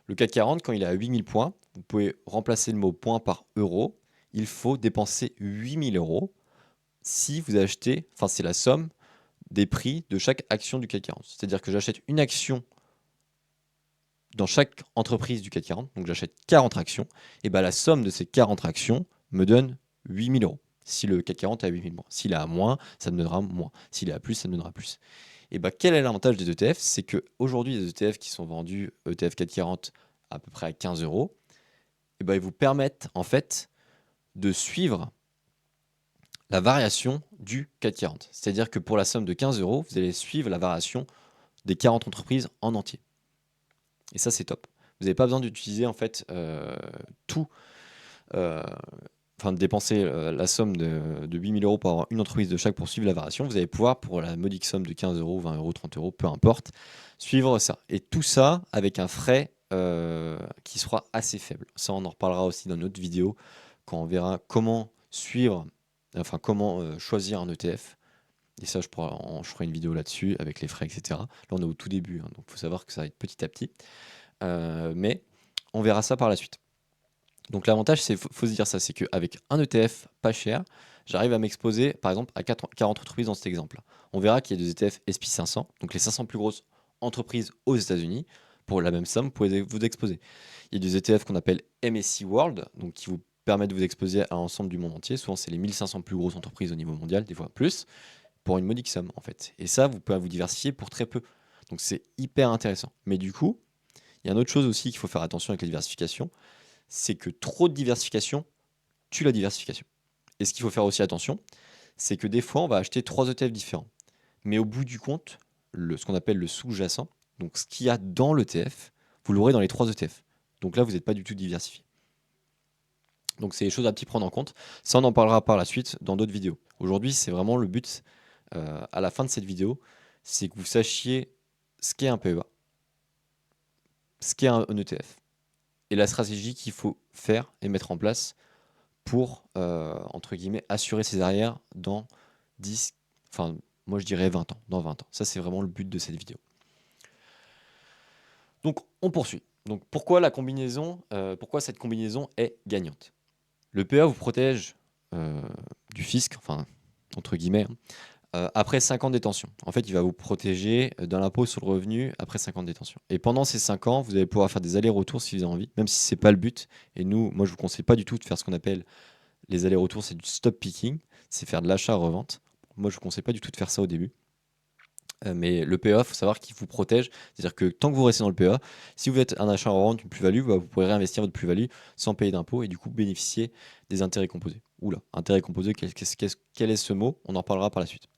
Le CAC 40, quand il est à 8000 points, vous pouvez remplacer le mot point par euro. Il faut dépenser 8000 euros si vous achetez, enfin c'est la somme des prix de chaque action du CAC 40. C'est-à-dire que j'achète une action dans chaque entreprise du CAC 40, donc j'achète 40 actions, et bien la somme de ces 40 actions me donne 8000 euros. Si le CAC 40 est à 8000 points. S'il est à moins, ça me donnera moins. S'il est à plus, ça me donnera plus. Et ben, quel est l'avantage des ETF? C'est qu'aujourd'hui, les ETF qui sont vendus, ETF 440 à peu près à 15 euros, et ben, ils vous permettent en fait de suivre la variation du CAC 40. C'est-à-dire que pour la somme de 15 euros, vous allez suivre la variation des 40 entreprises en entier. Et ça, c'est top. Vous n'avez pas besoin d'utiliser en fait tout, enfin de dépenser la somme de 8000 euros pour avoir une entreprise de chaque pour suivre la variation. Vous allez pouvoir, pour la modique somme de 15 euros, 20 euros, 30 euros, peu importe, suivre ça. Et tout ça avec un frais qui sera assez faible. Ça, on en reparlera aussi dans une autre vidéo quand on verra comment suivre, enfin comment choisir un ETF. Et ça, je ferai une vidéo là-dessus avec les frais, etc. Là, on est au tout début, hein, donc il faut savoir que ça va être petit à petit. Mais on verra ça par la suite. Donc l'avantage, c'est faut se dire ça, c'est qu'avec un ETF pas cher, j'arrive à m'exposer par exemple à 40 entreprises dans cet exemple-là. On verra qu'il y a des ETF SP 500, donc les 500 plus grosses entreprises aux États-Unis. Pour la même somme, vous pouvez vous exposer. Il y a des ETF qu'on appelle MSCI World, donc qui vous permettent de vous exposer à l'ensemble du monde entier. Souvent, c'est les 1500 plus grosses entreprises au niveau mondial, des fois plus, pour une modique somme en fait. Et ça, vous pouvez vous diversifier pour très peu. Donc c'est hyper intéressant. Mais du coup, il y a une autre chose aussi qu'il faut faire attention avec la diversification, c'est que trop de diversification tue la diversification. Et ce qu'il faut faire aussi attention, c'est que des fois, on va acheter 3 ETF différents. Mais au bout du compte, ce qu'on appelle le sous-jacent, donc ce qu'il y a dans l'ETF, vous l'aurez dans les 3 ETF. Donc là, vous n'êtes pas du tout diversifié. Donc c'est des choses à petit prendre en compte. Ça, on en parlera par la suite dans d'autres vidéos. Aujourd'hui, c'est vraiment le but, à la fin de cette vidéo, c'est que vous sachiez ce qu'est un PEA, ce qu'est un ETF, et la stratégie qu'il faut faire et mettre en place pour, entre guillemets, assurer ses arrières dans 10, enfin, moi je dirais 20 ans, dans 20 ans. Ça, c'est vraiment le but de cette vidéo. Donc, on poursuit. Donc, pourquoi pourquoi cette combinaison est gagnante? Le PEA vous protège du fisc, enfin, entre guillemets, après 5 ans de détention. En fait, il va vous protéger d'un impôt sur le revenu après 5 ans de détention. Et pendant ces 5 ans, vous allez pouvoir faire des allers-retours si vous avez envie, même si ce n'est pas le but. Et moi, je ne vous conseille pas du tout de faire ce qu'on appelle les allers-retours, c'est du stop picking, c'est faire de l'achat-revente. Moi, je ne vous conseille pas du tout de faire ça au début. Mais le PEA, il faut savoir qu'il vous protège. C'est-à-dire que tant que vous restez dans le PEA, si vous êtes un achat-revente, une plus-value, vous pourrez réinvestir votre plus-value sans payer d'impôts et du coup bénéficier des intérêts composés. Oula, intérêts composés, quel est ce mot? On en parlera par la suite.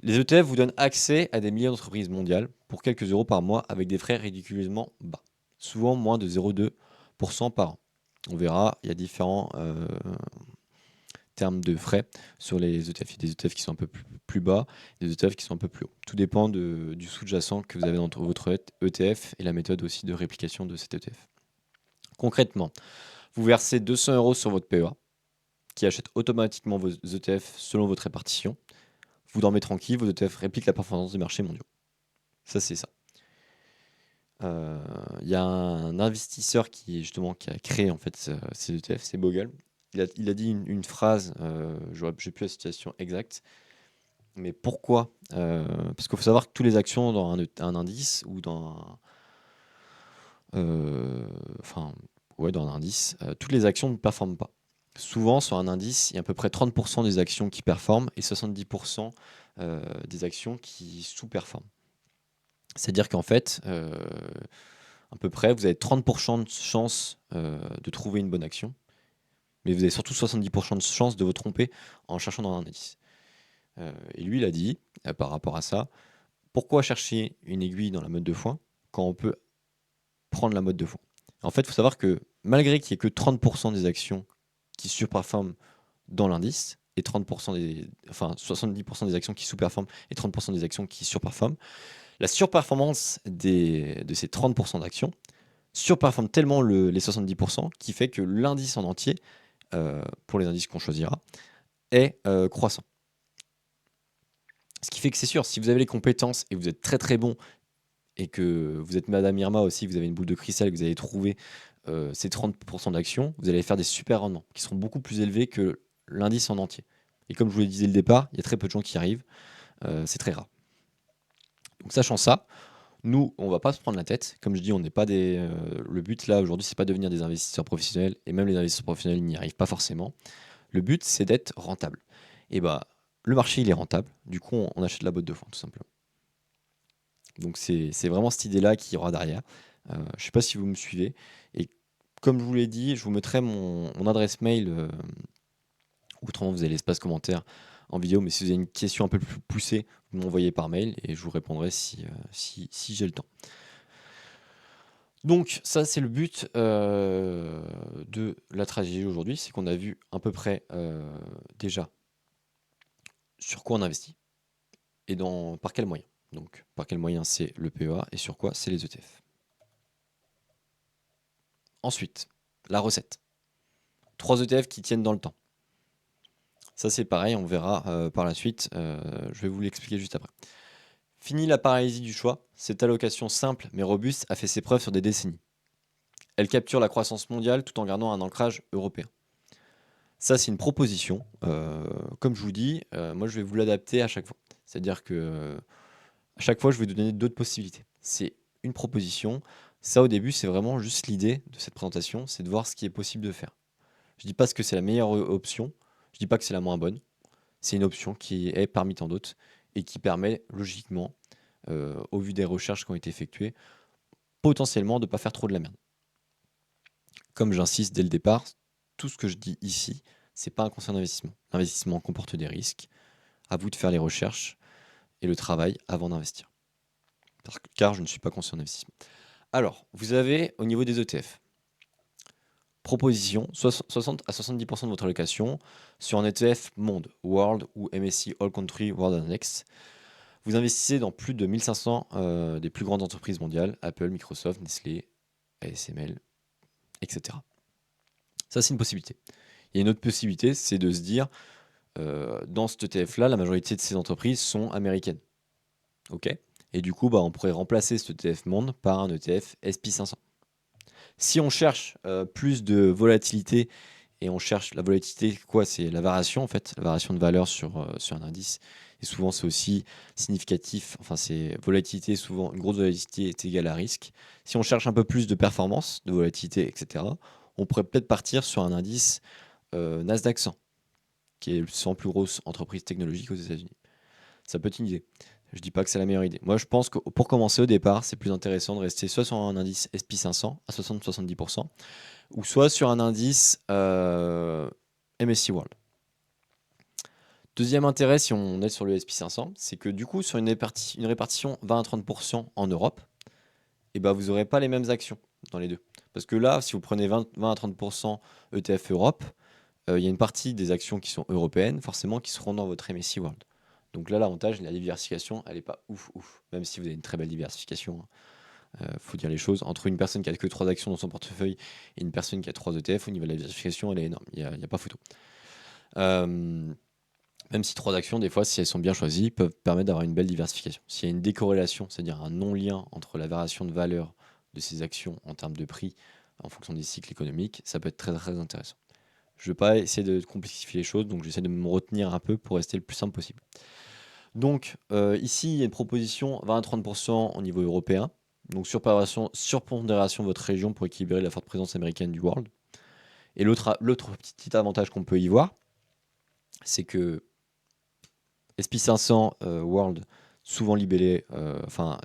Les ETF vous donnent accès à des milliers d'entreprises mondiales pour quelques euros par mois avec des frais ridiculement bas, souvent moins de 0,2% par an. On verra, il y a différents termes de frais sur les ETF. Il y a des ETF qui sont un peu plus bas, des ETF qui sont un peu plus hauts. Tout dépend du sous-jacent que vous avez dans votre ETF et la méthode aussi de réplication de cet ETF. Concrètement, vous versez 200 euros sur votre PEA qui achète automatiquement vos ETF selon votre répartition. Vous dormez tranquille, vos ETF répliquent la performance des marchés mondiaux. Ça, c'est ça. Il y a un investisseur qui a créé en fait ces ETF, c'est Bogle. Il a dit une phrase, je n'ai plus la situation exacte, mais pourquoi? Parce qu'il faut savoir que toutes les actions dans un indice ou dans un indice, toutes les actions ne performent pas. Souvent, sur un indice, il y a à peu près 30% des actions qui performent et 70% des actions qui sous-performent. C'est-à-dire qu'en fait, à peu près, vous avez 30% de chances de trouver une bonne action, mais vous avez surtout 70% de chances de vous tromper en cherchant dans un indice. Et lui, il a dit, par rapport à ça, pourquoi chercher une aiguille dans la meute de foin quand on peut prendre la meute de foin? En fait, il faut savoir que malgré qu'il n'y ait que 30% des actions qui surperforment dans l'indice, et 70% des actions qui sous-performent et 30% des actions qui surperforment, la surperformance de ces 30% d'actions surperforme tellement les 70% qui fait que l'indice en entier, pour les indices qu'on choisira, est croissant. Ce qui fait que c'est sûr, si vous avez les compétences et vous êtes très très bon et que vous êtes Madame Irma aussi, vous avez une boule de cristal et que vous allez trouver ces 30% d'actions, vous allez faire des super rendements qui seront beaucoup plus élevés que l'indice en entier. Et comme je vous le disais dès le départ, il y a très peu de gens qui y arrivent, c'est très rare. Donc sachant ça, nous, on va pas se prendre la tête. Comme je dis, on n'est pas le but là aujourd'hui, c'est pas de devenir des investisseurs professionnels, et même les investisseurs professionnels n'y arrivent pas forcément. Le but, c'est d'être rentable. Et bah, le marché, il est rentable. Du coup, on achète la botte de foin, tout simplement. Donc c'est vraiment cette idée-là qui y aura derrière. Je ne sais pas si vous me suivez. Et comme je vous l'ai dit, je vous mettrai mon adresse mail. Autrement, vous avez l'espace commentaire en vidéo. Mais si vous avez une question un peu plus poussée, vous m'envoyez par mail et je vous répondrai si j'ai le temps. Donc ça, c'est le but de la stratégie aujourd'hui. C'est qu'on a vu à peu près déjà sur quoi on investit et par quels moyens. Donc par quels moyens c'est le PEA et sur quoi c'est les ETF. Ensuite, la recette. 3 ETF qui tiennent dans le temps. Ça c'est pareil, on verra par la suite. Je vais vous l'expliquer juste après. Fini la paralysie du choix. Cette allocation simple mais robuste a fait ses preuves sur des décennies. Elle capture la croissance mondiale tout en gardant un ancrage européen. Ça, c'est une proposition. Comme je vous dis, moi, je vais vous l'adapter à chaque fois. C'est-à-dire que à chaque fois, je vais vous donner d'autres possibilités. C'est une proposition. Ça, au début, c'est vraiment juste l'idée de cette présentation, c'est de voir ce qui est possible de faire. Je dis pas que c'est la meilleure option, je dis pas que c'est la moins bonne. C'est une option qui est parmi tant d'autres et qui permet logiquement, au vu des recherches qui ont été effectuées, potentiellement de ne pas faire trop de la merde. Comme j'insiste dès le départ, tout ce que je dis ici, c'est pas un conseil d'investissement. L'investissement comporte des risques. À vous de faire les recherches et le travail avant d'investir. Car je ne suis pas conseiller en investissement. Alors, vous avez au niveau des ETF, proposition 60 à 70% de votre allocation sur un ETF Monde, World ou MSCI All Country World Index. Vous investissez dans plus de 1500 des plus grandes entreprises mondiales, Apple, Microsoft, Nestlé, ASML, etc. Ça, c'est une possibilité. Il y a une autre possibilité, c'est de se dire, dans cet ETF-là, la majorité de ces entreprises sont américaines. OK. Et du coup, on pourrait remplacer cet ETF Monde par un ETF SP500. Si on cherche plus de volatilité, et on cherche la volatilité, quoi? C'est la variation, en fait, la variation de valeur sur un indice. Et souvent, c'est aussi significatif. Enfin, c'est volatilité, souvent, une grosse volatilité est égale à risque. Si on cherche un peu plus de performance, de volatilité, etc., on pourrait peut-être partir sur un indice Nasdaq 100, qui est le 100 plus grosses entreprises technologiques aux États-Unis. Ça peut être une idée. Je dis pas que c'est la meilleure idée. Moi, je pense que pour commencer au départ, c'est plus intéressant de rester soit sur un indice SP500 à 60-70%, ou soit sur un indice MSCI World. Deuxième intérêt, si on est sur le SP500, c'est que du coup, sur une répartition 20 à 30% en Europe, vous n'aurez pas les mêmes actions dans les deux. Parce que là, si vous prenez 20 à 30% ETF Europe, il y a une partie des actions qui sont européennes, forcément, qui seront dans votre MSCI World. Donc là, l'avantage, la diversification, elle n'est pas ouf. Même si vous avez une très belle diversification, faut dire les choses. Entre une personne qui a que 3 actions dans son portefeuille et une personne qui a 3 ETF, au niveau de la diversification, elle est énorme. Il n'y a pas photo. Même si 3 actions, des fois, si elles sont bien choisies, peuvent permettre d'avoir une belle diversification. S'il y a une décorrélation, c'est-à-dire un non-lien entre la variation de valeur de ces actions en termes de prix en fonction des cycles économiques, ça peut être très très intéressant. Je ne veux pas essayer de complexifier les choses, donc j'essaie de me retenir un peu pour rester le plus simple possible. Donc ici, il y a une proposition 20 à 30% au niveau européen. Donc surpondération de votre région pour équilibrer la forte présence américaine du world. Et l'autre petit avantage qu'on peut y voir, c'est que SP500 World, souvent libellé,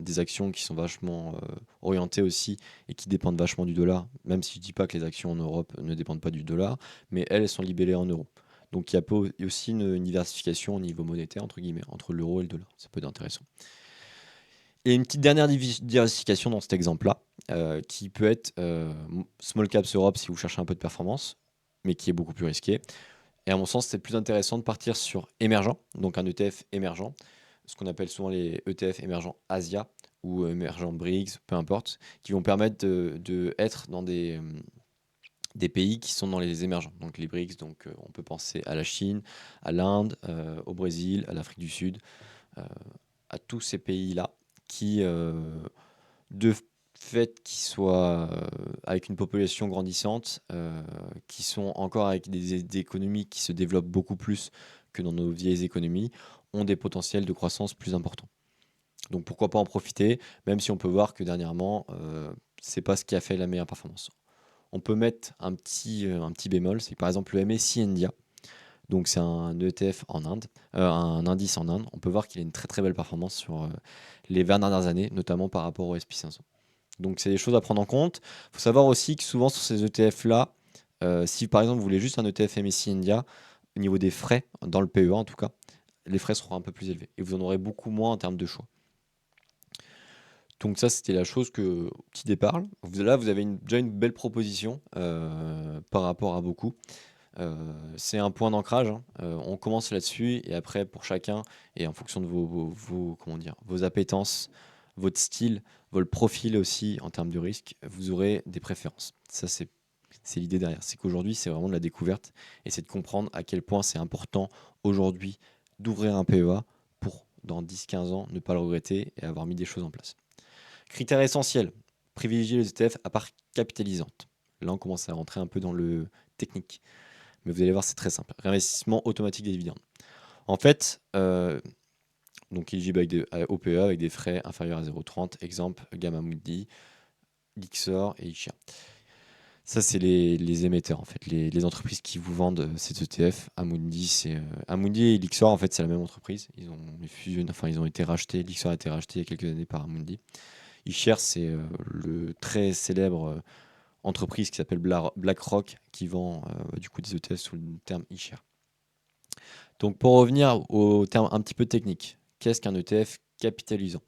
des actions qui sont vachement orientées aussi et qui dépendent vachement du dollar, même si je ne dis pas que les actions en Europe ne dépendent pas du dollar, mais elles sont libellées en euros. Donc il y a aussi une diversification au niveau monétaire, entre guillemets, entre l'euro et le dollar. Ça peut être intéressant. Et une petite dernière diversification dans cet exemple-là, qui peut être Small Caps Europe si vous cherchez un peu de performance, mais qui est beaucoup plus risqué. Et à mon sens, c'est plus intéressant de partir sur émergent, donc un ETF émergent, ce qu'on appelle souvent les ETF émergents Asia ou émergents BRICS, peu importe, qui vont permettre de être dans des pays qui sont dans les émergents. Donc les BRICS, donc on peut penser à la Chine, à l'Inde, au Brésil, à l'Afrique du Sud, à tous ces pays-là qui, de fait, qui soient avec une population grandissante, qui sont encore avec des économies qui se développent beaucoup plus que dans nos vieilles économies, ont des potentiels de croissance plus importants. Donc pourquoi pas en profiter, même si on peut voir que dernièrement, c'est pas ce qui a fait la meilleure performance. On peut mettre un petit bémol, c'est par exemple le MSCI India. Donc c'est un ETF en Inde, un indice en Inde. On peut voir qu'il a une très très belle performance sur les 20 dernières années, notamment par rapport au SP500. Donc c'est des choses à prendre en compte. Il faut savoir aussi que souvent sur ces ETF-là, si par exemple vous voulez juste un ETF MSCI India, au niveau des frais, dans le PEA en tout cas, les frais seront un peu plus élevés et vous en aurez beaucoup moins en termes de choix. Donc ça, c'était la chose qui déparle. Là, vous avez déjà une belle proposition par rapport à beaucoup. C'est un point d'ancrage, hein. On commence là-dessus et après, pour chacun, et en fonction de vos appétences, votre style, votre profil aussi en termes de risque, vous aurez des préférences. Ça, c'est l'idée derrière. C'est qu'aujourd'hui, c'est vraiment de la découverte et c'est de comprendre à quel point c'est important aujourd'hui d'ouvrir un PEA pour, dans 10-15 ans, ne pas le regretter et avoir mis des choses en place. Critère essentiel, privilégier les ETF à part capitalisante. Là, on commence à rentrer un peu dans le technique. Mais vous allez voir, c'est très simple. Réinvestissement automatique des dividendes. En fait, donc éligible au PEA avec des frais inférieurs à 0,30. Exemple, Gamma Moody, Lyxor et iShares. Ça, c'est les émetteurs, en fait, les entreprises qui vous vendent ces ETF. Amundi et Lyxor, en fait, c'est la même entreprise. Ils ont fusionné, enfin, ils ont été rachetés. Lyxor a été racheté il y a quelques années par Amundi. iShares, c'est le très célèbre entreprise qui s'appelle BlackRock qui vend du coup des ETF sous le terme iShares. Donc, pour revenir au terme un petit peu technique, qu'est-ce qu'un ETF capitalisant?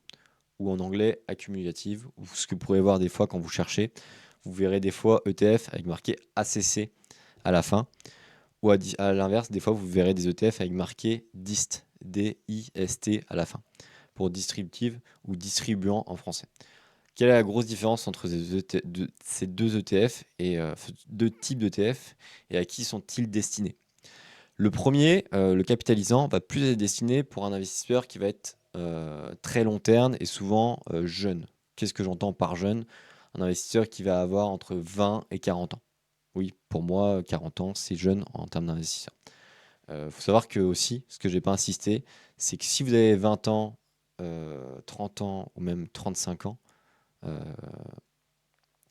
Ou en anglais accumulative, ou ce que vous pourrez voir des fois quand vous cherchez. Vous verrez des fois ETF avec marqué ACC à la fin. Ou à l'inverse, des fois vous verrez des ETF avec marqué DIST, D-I-S-T à la fin, pour distributive ou distribuant en français. Quelle est la grosse différence entre ces deux ETF et deux types d'ETF et à qui sont-ils destinés? Le premier, le capitalisant, va plus être destiné pour un investisseur qui va être très long terme et souvent jeune. Qu'est-ce que j'entends par jeune? Un investisseur qui va avoir entre 20 et 40 ans. Oui, pour moi, 40 ans, c'est jeune en termes d'investisseur. Faut savoir que aussi, ce que je n'ai pas insisté, c'est que si vous avez 20 ans, 30 ans ou même 35 ans, euh,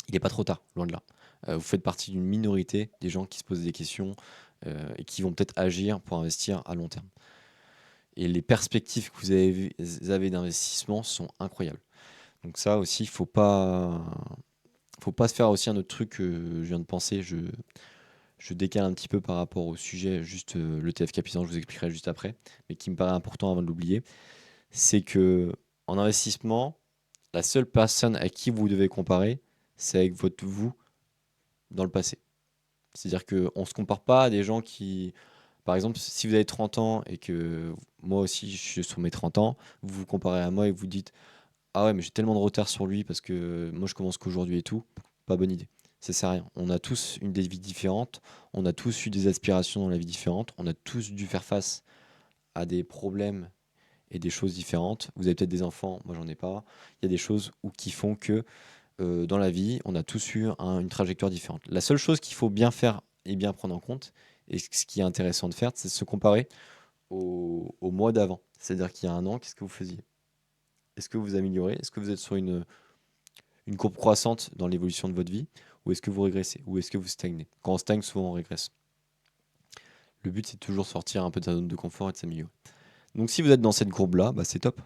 il n'est pas trop tard, loin de là. Vous faites partie d'une minorité des gens qui se posent des questions et qui vont peut-être agir pour investir à long terme. Et les perspectives que vous avez d'investissement sont incroyables. Donc ça aussi, faut pas se faire aussi un autre truc que je viens de penser. Je décale un petit peu par rapport au sujet, juste l'ETF capitalisant, je vous expliquerai juste après, mais qui me paraît important avant de l'oublier. C'est que en investissement, la seule personne à qui vous devez comparer, c'est avec votre vous dans le passé. C'est-à-dire qu'on ne se compare pas à des gens qui, par exemple, si vous avez 30 ans et que moi aussi je suis sur mes 30 ans, vous vous comparez à moi et vous dites ah ouais, mais j'ai tellement de retard sur lui parce que moi je commence qu'aujourd'hui et tout. Pas bonne idée. Ça sert à rien. On a tous une des vies différentes, on a tous eu des aspirations dans la vie différente, on a tous dû faire face à des problèmes et des choses différentes. Vous avez peut-être des enfants, moi j'en ai pas. Il y a des choses qui font que dans la vie, on a tous eu une trajectoire différente. La seule chose qu'il faut bien faire et bien prendre en compte, et ce qui est intéressant de faire, c'est de se comparer au mois d'avant. C'est-à-dire qu'il y a un an, qu'est-ce que vous faisiez? Est-ce que vous améliorez? Est-ce que vous êtes sur une courbe croissante dans l'évolution de votre vie? Ou est-ce que vous régressez? Ou est-ce que vous stagnez? Quand on stagne, souvent on régresse. Le but, c'est de toujours sortir un peu de sa zone de confort et de s'améliorer. Donc si vous êtes dans cette courbe-là, bah, c'est top.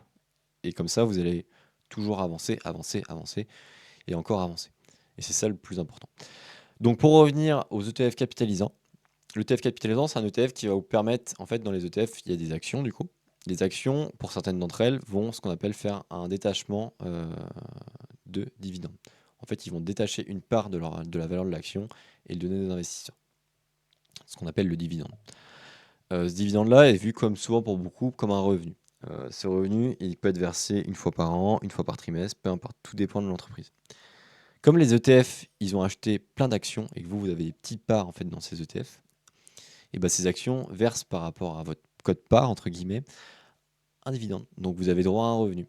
Et comme ça, vous allez toujours avancer, avancer, avancer et encore avancer. Et c'est ça le plus important. Donc pour revenir aux ETF capitalisants, l'ETF capitalisant, c'est un ETF qui va vous permettre, en fait, dans les ETF, il y a des actions du coup. Les actions, pour certaines d'entre elles, vont ce qu'on appelle faire un détachement de dividendes. En fait, ils vont détacher une part de la valeur de l'action et le donner aux investisseurs. Ce qu'on appelle le dividende. Ce dividende-là est vu comme souvent pour beaucoup comme un revenu. Ce revenu, il peut être versé une fois par an, une fois par trimestre, peu importe, tout dépend de l'entreprise. Comme les ETF, ils ont acheté plein d'actions et que vous avez des petites parts en fait dans ces ETF, et ben ces actions versent par rapport à votre code-part entre guillemets un dividende. Donc vous avez droit à un revenu.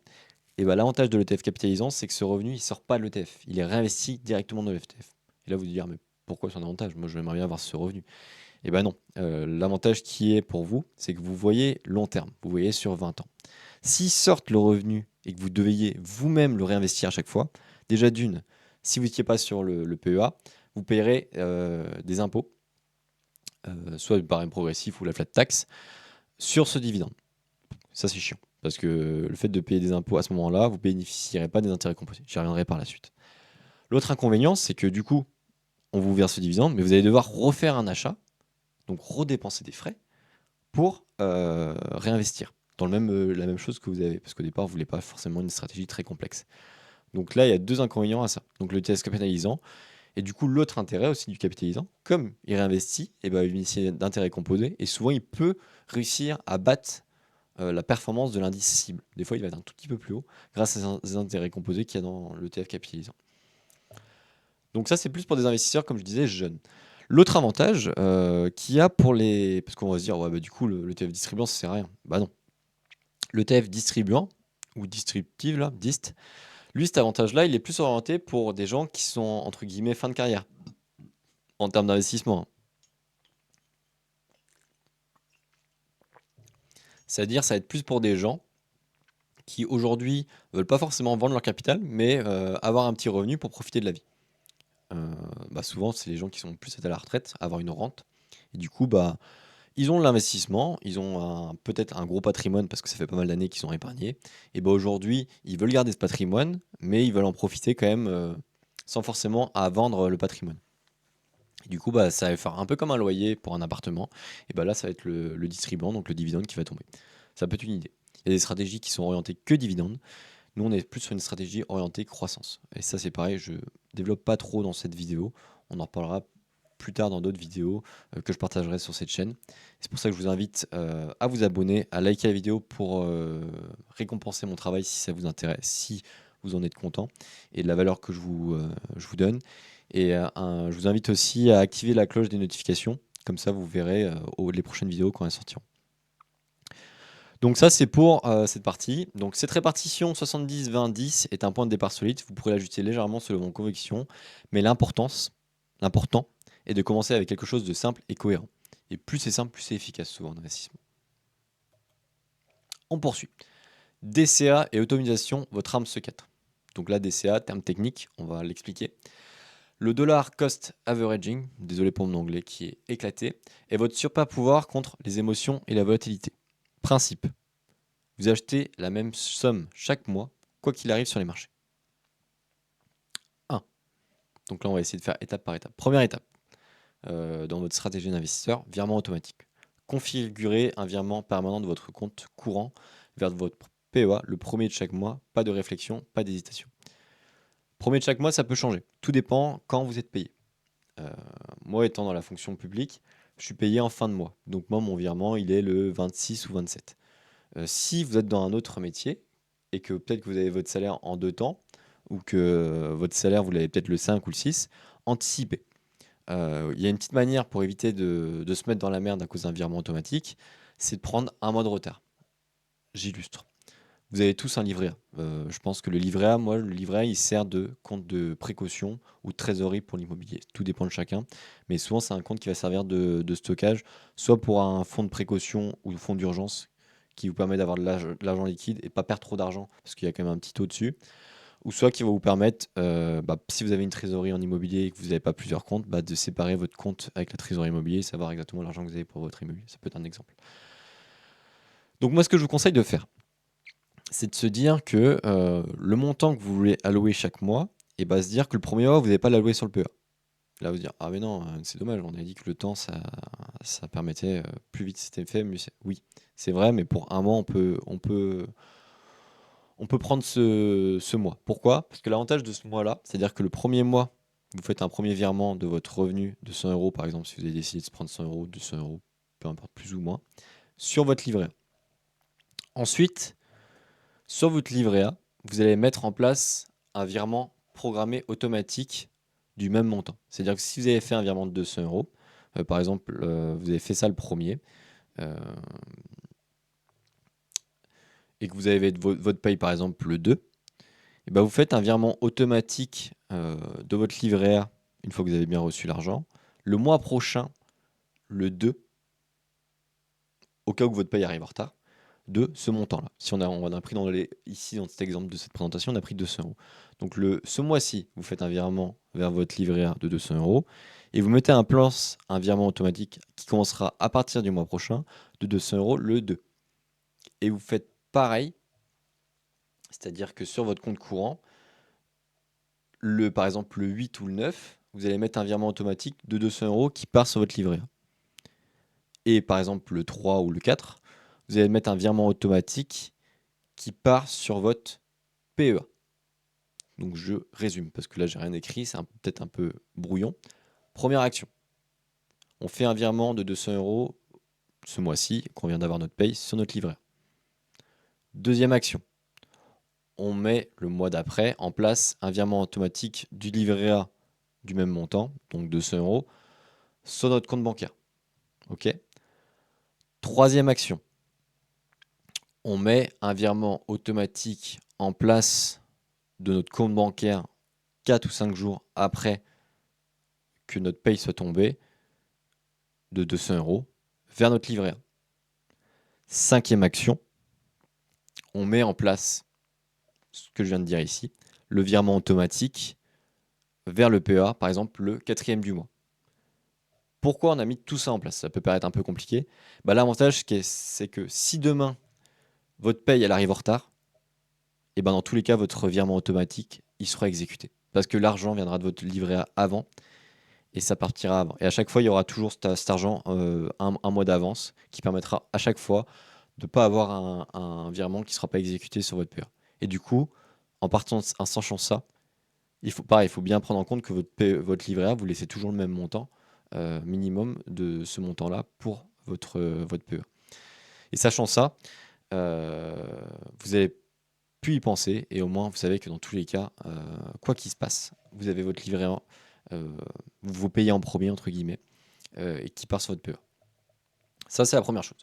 Et ben l'avantage de l'ETF capitalisant, c'est que ce revenu, il sort pas de l'ETF, il est réinvesti directement dans l'ETF. Et là vous dire mais pourquoi c'est un avantage? Moi j'aimerais bien avoir ce revenu. Et ben non. L'avantage qui est pour vous, c'est que vous voyez long terme, vous voyez sur 20 ans. S'ils sortent le revenu et que vous deviez vous-même le réinvestir à chaque fois, déjà d'une, si vous n'étiez pas sur le PEA, vous payerez des impôts, soit le barème progressif ou la flat tax, sur ce dividende. Ça, c'est chiant. Parce que le fait de payer des impôts à ce moment-là, vous ne bénéficierez pas des intérêts composés. J'y reviendrai par la suite. L'autre inconvénient, c'est que du coup, on vous verse ce dividende, mais vous allez devoir refaire un achat, donc redépenser des frais, pour réinvestir dans la même chose que vous avez. Parce qu'au départ, vous ne voulez pas forcément une stratégie très complexe. Donc là, il y a deux inconvénients à ça. Donc le TS capitalisant, et du coup, l'autre intérêt aussi du capitalisant, comme il réinvestit, et ben, il bénéficie d'intérêts composés, et souvent, il peut réussir à battre la performance de l'indice cible. Des fois, il va être un tout petit peu plus haut grâce à ces intérêts composés qu'il y a dans l'ETF capitalisant. Donc ça, c'est plus pour des investisseurs, comme je disais, jeunes. L'autre avantage qu'il y a pour les... Parce qu'on va se dire, ouais, bah, du coup, l'ETF distribuant, ça sert à rien. Bah non. L'ETF distribuant, ou distributive, là, DIST, lui, cet avantage-là, il est plus orienté pour des gens qui sont, entre guillemets, fin de carrière, en termes d'investissement. C'est-à-dire, ça va être plus pour des gens qui aujourd'hui veulent pas forcément vendre leur capital, mais avoir un petit revenu pour profiter de la vie. Souvent, c'est les gens qui sont plus à la retraite, avoir une rente. Et du coup, ils ont de l'investissement, ils ont peut-être un gros patrimoine parce que ça fait pas mal d'années qu'ils ont épargné. Et aujourd'hui, ils veulent garder ce patrimoine, mais ils veulent en profiter quand même sans forcément à vendre le patrimoine. Et du coup, ça va faire un peu comme un loyer pour un appartement. Et là, ça va être le distribuant, donc le dividende qui va tomber. Ça peut être une idée. Il y a des stratégies qui sont orientées que dividendes. Nous, on est plus sur une stratégie orientée croissance. Et ça, c'est pareil, je développe pas trop dans cette vidéo. On en reparlera plus tard dans d'autres vidéos que je partagerai sur cette chaîne. C'est pour ça que je vous invite à vous abonner, à liker la vidéo pour récompenser mon travail si ça vous intéresse, si vous en êtes content et de la valeur que je vous donne. Et je vous invite aussi à activer la cloche des notifications. Comme ça, vous verrez les prochaines vidéos quand elles sortiront. Donc ça, c'est pour cette partie. Donc cette répartition 70-20-10 est un point de départ solide. Vous pourrez l'ajuster légèrement selon vos convictions. Mais l'important est de commencer avec quelque chose de simple et cohérent. Et plus c'est simple, plus c'est efficace souvent en investissement. On poursuit. DCA et automatisation, votre arme secrète. Donc là, DCA, terme technique, on va l'expliquer. Le dollar cost averaging, désolé pour mon anglais qui est éclaté, est votre super pouvoir contre les émotions et la volatilité. Principe. Vous achetez la même somme chaque mois, quoi qu'il arrive sur les marchés. 1. Donc là, on va essayer de faire étape par étape. Première étape, dans votre stratégie d'investisseur, virement automatique. Configurez un virement permanent de votre compte courant vers votre PEA le premier de chaque mois. Pas de réflexion, pas d'hésitation. Premier de chaque mois, ça peut changer. Tout dépend quand vous êtes payé. Moi, étant dans la fonction publique, je suis payé en fin de mois. Donc moi, mon virement, il est le 26 ou 27. Si vous êtes dans un autre métier et que peut-être que vous avez votre salaire en 2 temps ou que votre salaire, vous l'avez peut-être le 5 ou le 6, anticipez. Il y a une petite manière pour éviter de se mettre dans la merde à cause d'un virement automatique, c'est de prendre un mois de retard. J'illustre. Vous avez tous un livret A. Je pense que le livret A, le livret A, il sert de compte de précaution ou de trésorerie pour l'immobilier. Tout dépend de chacun. Mais souvent, c'est un compte qui va servir de stockage, soit pour un fonds de précaution ou un fonds d'urgence qui vous permet d'avoir de l'argent liquide et pas perdre trop d'argent parce qu'il y a quand même un petit taux dessus. Ou soit qui va vous permettre, si vous avez une trésorerie en immobilier et que vous n'avez pas plusieurs comptes, de séparer votre compte avec la trésorerie immobilier et savoir exactement l'argent que vous avez pour votre immobilier. Ça peut être un exemple. Donc moi, ce que je vous conseille de faire, c'est de se dire que le montant que vous voulez allouer chaque mois, et se dire que le premier mois, vous n'allez pas l'allouer sur le PEA. Là, vous dire, ah mais non, c'est dommage, on a dit que le temps, ça permettait plus vite c'était fait, mieux c'est. Oui, c'est vrai, mais pour un mois, on peut prendre ce mois. Pourquoi? Parce que l'avantage de ce mois-là, c'est-à-dire que le premier mois, vous faites un premier virement de votre revenu de 100 euros, par exemple, si vous avez décidé de se prendre 100 euros, 200 euros, peu importe, plus ou moins, sur votre livret A. Ensuite, sur votre livret A, vous allez mettre en place un virement programmé automatique du même montant. C'est-à-dire que si vous avez fait un virement de 200 euros, par exemple, vous avez fait ça le premier, euh, et que vous avez votre paye par exemple le 2, et vous faites un virement automatique de votre livret A une fois que vous avez bien reçu l'argent. Le mois prochain, le 2, au cas où votre paye arrive en retard, de ce montant-là. Si on a pris ici dans cet exemple de cette présentation, on a pris 200 euros. Donc ce mois-ci, vous faites un virement vers votre livret A de 200 euros et vous mettez un virement automatique qui commencera à partir du mois prochain de 200 euros le 2. Et vous faites pareil, c'est-à-dire que sur votre compte courant, par exemple le 8 ou le 9, vous allez mettre un virement automatique de 200 euros qui part sur votre livret A. Et par exemple le 3 ou le 4, vous allez mettre un virement automatique qui part sur votre PEA. Donc je résume, parce que là j'ai rien écrit, c'est peut-être un peu brouillon. Première action, on fait un virement de 200 euros ce mois-ci, qu'on vient d'avoir notre paye, sur notre livret A. Deuxième action, on met le mois d'après en place un virement automatique du livret A du même montant, donc 200 euros, sur notre compte bancaire. Ok. Troisième action, on met un virement automatique en place de notre compte bancaire 4 ou 5 jours après que notre paye soit tombée de 200 euros vers notre livret A. Cinquième action, on met en place ce que je viens de dire ici, le virement automatique vers le PEA, par exemple le 4e du mois. Pourquoi on a mis tout ça en place? Ça peut paraître un peu compliqué. Bah, l'avantage, c'est que si demain, votre paye elle arrive en retard, et ben dans tous les cas, votre virement automatique, il sera exécuté. Parce que l'argent viendra de votre livret A avant, et ça partira avant. Et à chaque fois, il y aura toujours cet argent un mois d'avance, qui permettra à chaque fois de ne pas avoir un virement qui ne sera pas exécuté sur votre PEA. Et du coup, en sachant ça, il faut bien prendre en compte que votre livret A, vous laissez toujours le même montant minimum de ce montant-là pour votre PEA. Et sachant ça, vous avez pu y penser et au moins vous savez que dans tous les cas, quoi qu'il se passe, vous avez votre livret A, vous payez en premier entre guillemets et qui part sur votre PEA. Ça c'est la première chose.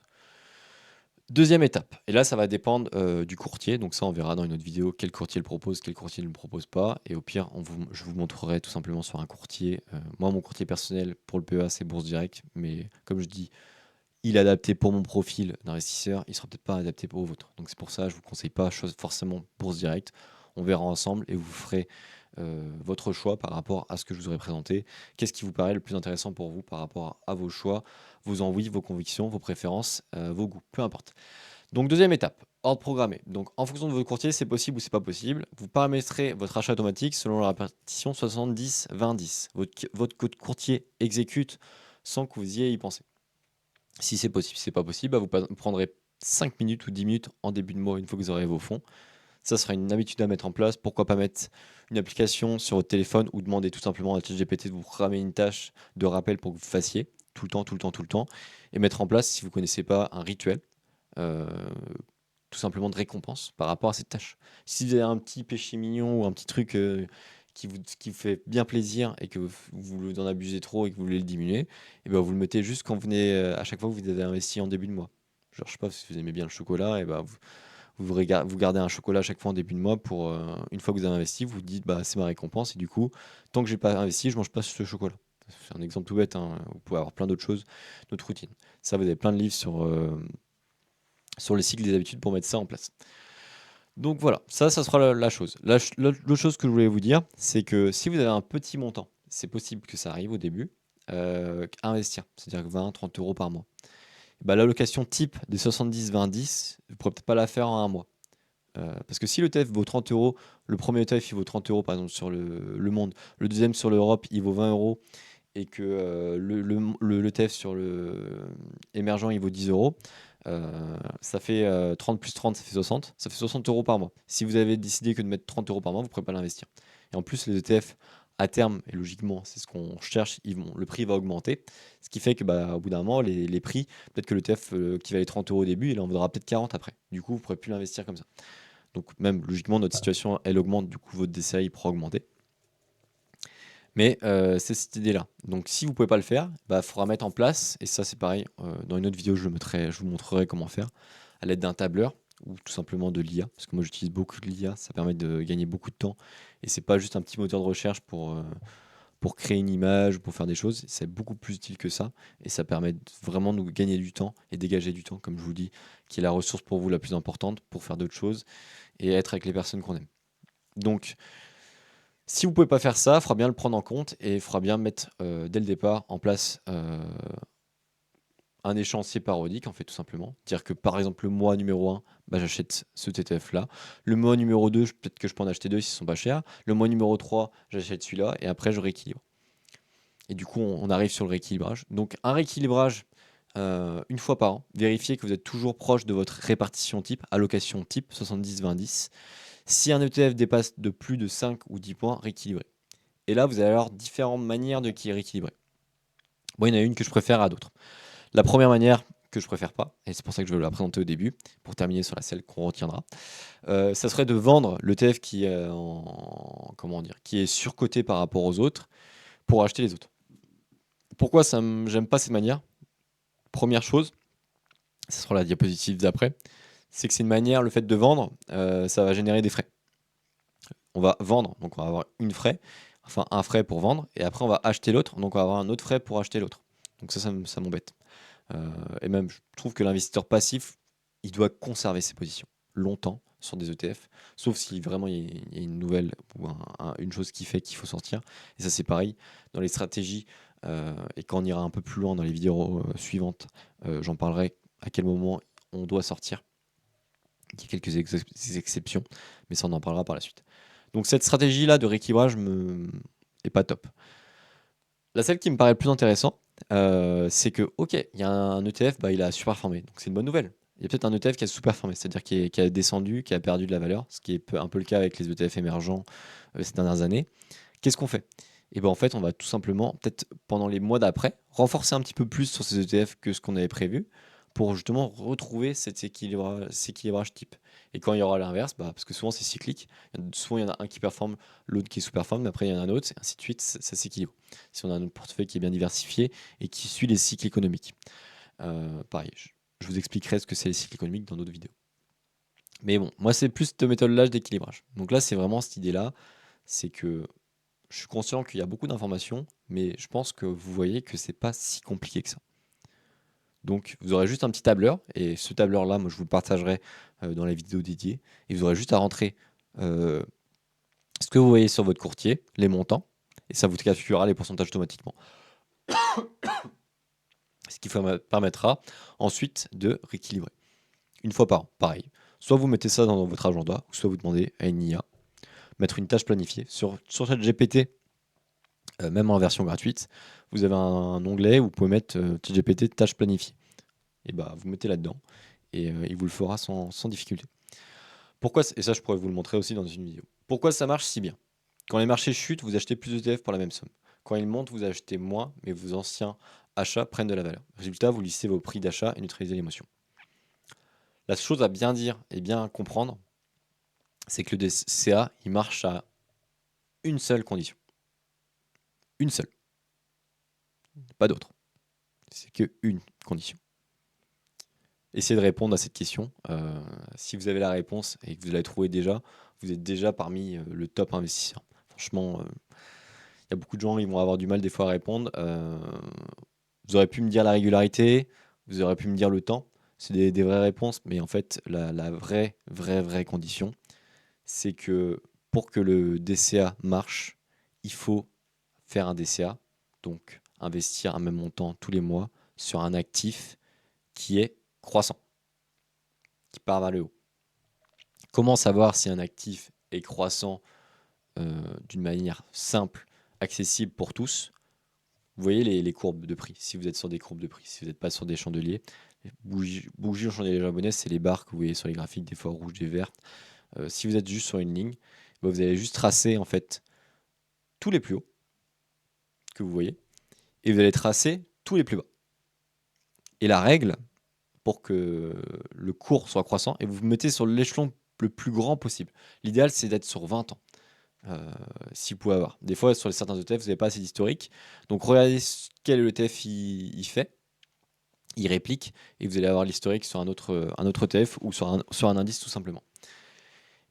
Deuxième étape, et là ça va dépendre du courtier, donc ça on verra dans une autre vidéo quel courtier le propose, quel courtier ne le propose pas, et au pire je vous montrerai tout simplement sur un courtier. Moi mon courtier personnel pour le PEA c'est Bourse Direct, mais comme je dis, il est adapté pour mon profil d'investisseur, il sera peut-être pas adapté pour le vôtre. Donc c'est pour ça que je vous conseille pas forcément Bourse Direct. On verra ensemble et vous ferez votre choix par rapport à ce que je vous aurais présenté. Qu'est-ce qui vous paraît le plus intéressant pour vous par rapport à vos choix, vos envies, vos convictions, vos préférences, vos goûts, peu importe. Donc deuxième étape, ordre programmé. Donc en fonction de votre courtier, c'est possible ou c'est pas possible. Vous paramétrez votre achat automatique selon la répartition 70-20-10. Votre courtier exécute sans que vous y ayez y pensé. Si c'est possible, si c'est pas possible, bah vous prendrez 5 minutes ou 10 minutes en début de mois une fois que vous aurez vos fonds. Ça sera une habitude à mettre en place. Pourquoi pas mettre une application sur votre téléphone ou demander tout simplement à ChatGPT de vous programmer une tâche de rappel pour que vous fassiez tout le temps, tout le temps, tout le temps. Et mettre en place, si vous ne connaissez pas, un rituel, euh, tout simplement de récompense par rapport à cette tâche. Si vous avez un petit péché mignon ou un petit truc qui vous fait bien plaisir et que vous en abusez trop et que vous voulez le diminuer, et ben vous le mettez juste quand vous venez, à chaque fois que vous avez investi en début de mois. Genre, je sais pas, si vous aimez bien le chocolat, et ben vous gardez un chocolat à chaque fois en début de mois pour, une fois que vous avez investi, vous vous dites bah c'est ma récompense et du coup, tant que j'ai pas investi, je mange pas ce chocolat. C'est un exemple tout bête, hein. Vous pouvez avoir plein d'autres choses, d'autres routines. Ça, vous avez plein de livres sur le cycle des habitudes pour mettre ça en place. Donc voilà, ça sera la chose. L'autre chose que je voulais vous dire, c'est que si vous avez un petit montant, c'est possible que ça arrive au début, à investir, c'est-à-dire que 20-30 euros par mois. Bah, l'allocation type des 70-20-10, vous ne pourrez peut-être pas la faire en un mois. Parce que si l'ETF vaut 30 euros, le premier ETF il vaut 30 euros par exemple sur le monde, le deuxième sur l'Europe il vaut 20 euros et que l'ETF sur le émergent il vaut 10 euros, ça fait 30 plus 30, ça fait 60 euros par mois. Si vous avez décidé que de mettre 30 euros par mois, vous ne pourrez pas l'investir. Et en plus, les ETF, à terme, et logiquement, c'est ce qu'on cherche, le prix va augmenter. Ce qui fait que bah, au bout d'un moment, les prix, peut-être que l'ETF qui valait 30 euros au début, il en vaudra peut-être 40 après. Du coup, vous ne pourrez plus l'investir comme ça. Donc même logiquement, notre situation, elle augmente, du coup, votre DCA, pourra augmenter. Mais c'est cette idée-là. Donc si vous ne pouvez pas le faire, bah, faudra mettre en place, et ça c'est pareil, dans une autre vidéo, je vous montrerai comment faire, à l'aide d'un tableur, ou tout simplement de l'IA, parce que moi j'utilise beaucoup de l'IA, ça permet de gagner beaucoup de temps, et c'est pas juste un petit moteur de recherche pour créer une image, pour faire des choses, c'est beaucoup plus utile que ça, et ça permet vraiment de nous gagner du temps, et dégager du temps, comme je vous dis, qui est la ressource pour vous la plus importante, pour faire d'autres choses, et être avec les personnes qu'on aime. Donc, si vous pouvez pas faire ça, il faudra bien le prendre en compte et il faudra bien mettre dès le départ en place un échéancier parodique, en fait, tout simplement. Dire que par exemple, le mois numéro 1, bah, j'achète ce TTF-là. Le mois numéro 2, peut-être que je peux en acheter deux s'ils sont pas chers. Le mois numéro 3, j'achète celui-là et après, je rééquilibre. Et du coup, on arrive sur le rééquilibrage. Donc, un rééquilibrage une fois par an. Vérifiez que vous êtes toujours proche de votre répartition type, allocation type 70-20-10. Si un ETF dépasse de plus de 5 ou 10 points, rééquilibré. Et là, vous allez avoir différentes manières de qui rééquilibrer. Bon, il y en a une que je préfère à d'autres. La première manière que je préfère pas, et c'est pour ça que je vais la présenter au début, pour terminer sur celle qu'on retiendra, ça serait de vendre l'ETF qui est qui est surcoté par rapport aux autres pour acheter les autres. Pourquoi j'aime pas cette manière? Première chose, ce sera la diapositive d'après, c'est que c'est une manière, le fait de vendre, ça va générer des frais. On va vendre, donc on va avoir un frais pour vendre, et après on va acheter l'autre, donc on va avoir un autre frais pour acheter l'autre. Donc ça m'embête. Et même, je trouve que l'investisseur passif, il doit conserver ses positions. longtemps sur des ETF, sauf si vraiment il y a une nouvelle ou une chose qui fait qu'il faut sortir. Et ça, c'est pareil dans les stratégies. Et quand on ira un peu plus loin dans les vidéos suivantes, j'en parlerai à quel moment on doit sortir. Il y a quelques exceptions, mais ça on en parlera par la suite. Donc cette stratégie-là de rééquilibrage est pas top. La celle qui me paraît le plus intéressant, c'est que, ok, il y a un ETF, bah, il a surperformé, donc c'est une bonne nouvelle. Il y a peut-être un ETF qui a sous-performé, c'est-à-dire qui a descendu, qui a perdu de la valeur, ce qui est un peu le cas avec les ETF émergents ces dernières années. Qu'est-ce qu'on fait? Et ben en fait, on va tout simplement, peut-être pendant les mois d'après, renforcer un petit peu plus sur ces ETF que ce qu'on avait prévu pour justement retrouver cet équilibrage type. Et quand il y aura l'inverse, bah, parce que souvent c'est cyclique, souvent il y en a un qui performe, l'autre qui sous-performe, mais après il y en a un autre, et ainsi de suite, ça s'équilibre. Si on a un portefeuille qui est bien diversifié et qui suit les cycles économiques. Pareil, je vous expliquerai ce que c'est les cycles économiques dans d'autres vidéos. Mais bon, moi c'est plus cette méthode-là d'équilibrage. Donc là, c'est vraiment cette idée-là, c'est que je suis conscient qu'il y a beaucoup d'informations, mais je pense que vous voyez que c'est pas si compliqué que ça. Donc vous aurez juste un petit tableur, et ce tableur-là, moi je vous le partagerai dans la vidéo dédiée, et vous aurez juste à rentrer ce que vous voyez sur votre courtier, les montants, et ça vous calculera les pourcentages automatiquement. Ce qui permettra ensuite de rééquilibrer. Une fois par an, pareil. Soit vous mettez ça dans votre agenda, ou soit vous demandez à une IA, mettre une tâche planifiée. Sur ChatGPT, même en version gratuite, vous avez un onglet où vous pouvez mettre ChatGPT tâche planifiée. Et bah vous mettez là-dedans, et il vous le fera sans difficulté. Pourquoi, et ça je pourrais vous le montrer aussi dans une vidéo. Pourquoi ça marche si bien? Quand les marchés chutent, vous achetez plus d'ETF pour la même somme. Quand ils montent, vous achetez moins, mais vos anciens achats prennent de la valeur. Résultat, vous lissez vos prix d'achat et neutralisez l'émotion. La chose à bien dire et bien comprendre, c'est que le DCA, il marche à une seule condition. Une seule. Pas d'autre. C'est qu'une condition. Essayez de répondre à cette question. Si vous avez la réponse et que vous l'avez trouvée déjà, vous êtes déjà parmi le top investisseur. Franchement, il y a beaucoup de gens qui vont avoir du mal des fois à répondre. Vous aurez pu me dire la régularité, vous aurez pu me dire le temps. C'est des vraies réponses, mais en fait, la vraie condition, c'est que pour que le DCA marche, il faut faire un DCA, donc investir un même montant tous les mois sur un actif qui est croissant, qui part vers le haut. Comment savoir si un actif est croissant d'une manière simple, accessible pour tous? Vous voyez les courbes de prix, si vous êtes sur des courbes de prix, si vous n'êtes pas sur des chandeliers. Bougie au chandelier japonais, c'est les barres que vous voyez sur les graphiques, des fois rouges, des vertes. Si vous êtes juste sur une ligne, bah, vous allez juste tracer en fait tous les plus hauts que vous voyez, et vous allez tracer tous les plus bas. Et la règle, pour que le cours soit croissant, et vous vous mettez sur l'échelon le plus grand possible. L'idéal, c'est d'être sur 20 ans. Si vous pouvez avoir. Des fois, sur certains ETF, vous n'avez pas assez d'historique. Donc, regardez quel ETF il fait, il réplique, et vous allez avoir l'historique sur un autre ETF ou sur un indice tout simplement.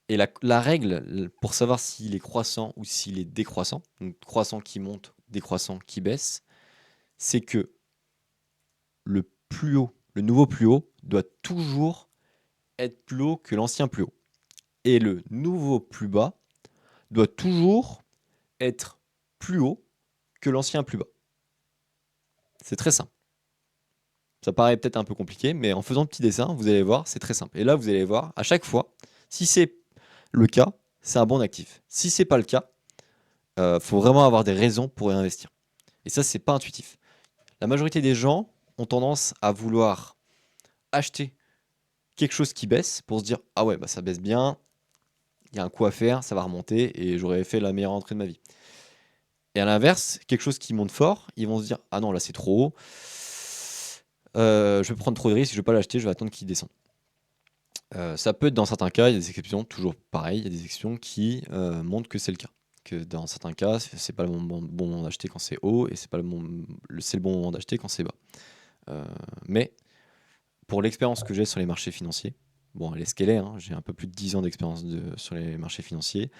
Et la règle pour savoir s'il est croissant ou s'il est décroissant, donc croissant qui monte, décroissant qui baisse, c'est que le plus haut, le nouveau plus haut, doit toujours être plus haut que l'ancien plus haut. Et le nouveau plus bas doit toujours être plus haut que l'ancien plus bas. C'est très simple. Ça paraît peut-être un peu compliqué, mais en faisant le petit dessin, vous allez voir, c'est très simple. Et là, vous allez voir, à chaque fois, si c'est le cas, c'est un bon actif. Si c'est pas le cas, faut vraiment avoir des raisons pour y investir. Et ça, c'est pas intuitif. La majorité des gens ont tendance à vouloir acheter quelque chose qui baisse pour se dire ah ouais bah ça baisse bien, il y a un coup à faire, ça va remonter et j'aurais fait la meilleure entrée de ma vie. Et à l'inverse, quelque chose qui monte fort, ils vont se dire ah non là c'est trop haut, je vais prendre trop de risques, je vais pas l'acheter, je vais attendre qu'il descende. Ça peut être dans certains cas, il y a des exceptions, toujours pareil, il y a des exceptions qui montrent que c'est le cas. Que dans certains cas, c'est pas le bon moment d'acheter quand c'est haut et c'est pas c'est le bon moment d'acheter quand c'est bas. Mais pour l'expérience que j'ai sur les marchés financiers, bon, elle est ce qu'elle est, hein, j'ai un peu plus de 10 ans d'expérience sur les marchés financiers,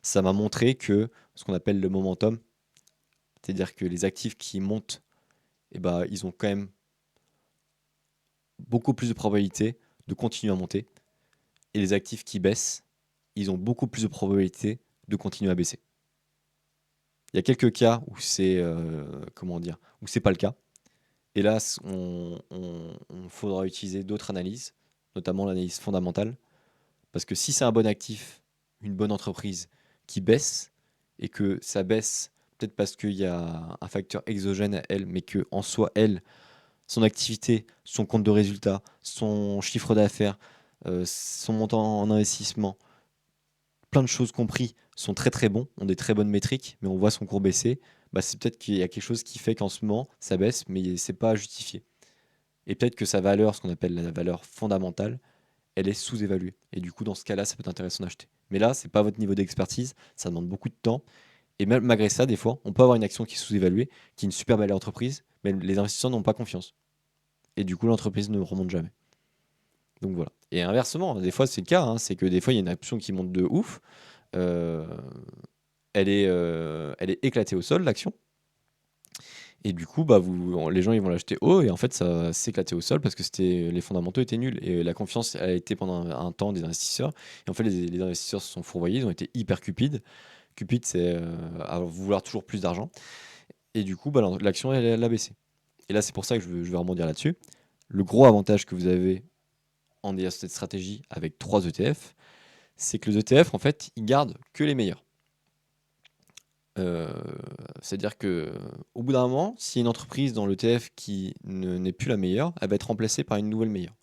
ça m'a montré que ce qu'on appelle le momentum, c'est-à-dire que les actifs qui montent, eh ben, ils ont quand même beaucoup plus de probabilité de continuer à monter et les actifs qui baissent, ils ont beaucoup plus de probabilité de continuer à baisser. Il y a quelques cas où c'est comment dire, où c'est pas le cas. Et là, on faudra utiliser d'autres analyses, notamment l'analyse fondamentale, parce que si c'est un bon actif, une bonne entreprise qui baisse, et que ça baisse peut-être parce qu'il y a un facteur exogène à elle, mais que en soi, elle, son activité, son compte de résultat, son chiffre d'affaires, son montant en investissement, plein de choses compris, sont très très bons, ont des très bonnes métriques, mais on voit son cours baisser, bah, c'est peut-être qu'il y a quelque chose qui fait qu'en ce moment, ça baisse, mais c'est pas justifié. Et peut-être que sa valeur, ce qu'on appelle la valeur fondamentale, elle est sous-évaluée. Et du coup, dans ce cas-là, ça peut être intéressant d'acheter. Mais là, c'est pas votre niveau d'expertise, ça demande beaucoup de temps. Et même malgré ça, des fois, on peut avoir une action qui est sous-évaluée, qui est une super belle entreprise, mais les investisseurs n'ont pas confiance. Et du coup, l'entreprise ne remonte jamais. Donc voilà. Et inversement, des fois, c'est le cas, hein, c'est que des fois, il y a une action qui monte de ouf. euh, elle est éclatée au sol, l'action. Et du coup, bah, les gens ils vont l'acheter haut et en fait ça s'est éclaté au sol parce que les fondamentaux étaient nuls et la confiance a été pendant un temps des investisseurs. Et en fait les investisseurs se sont fourvoyés, ils ont été hyper cupides. Cupide c'est à vouloir toujours plus d'argent. Et du coup, bah, l'action elle a baissé. Et là c'est pour ça que je vais rebondir là-dessus. Le gros avantage que vous avez en ayant cette stratégie avec 3 ETF, c'est que les ETF en fait ils gardent que les meilleurs. Heu, C'est-à-dire que au bout d'un moment, s'il y a une entreprise dans l'ETF qui n'est plus la meilleure, elle va être remplacée par une nouvelle meilleure.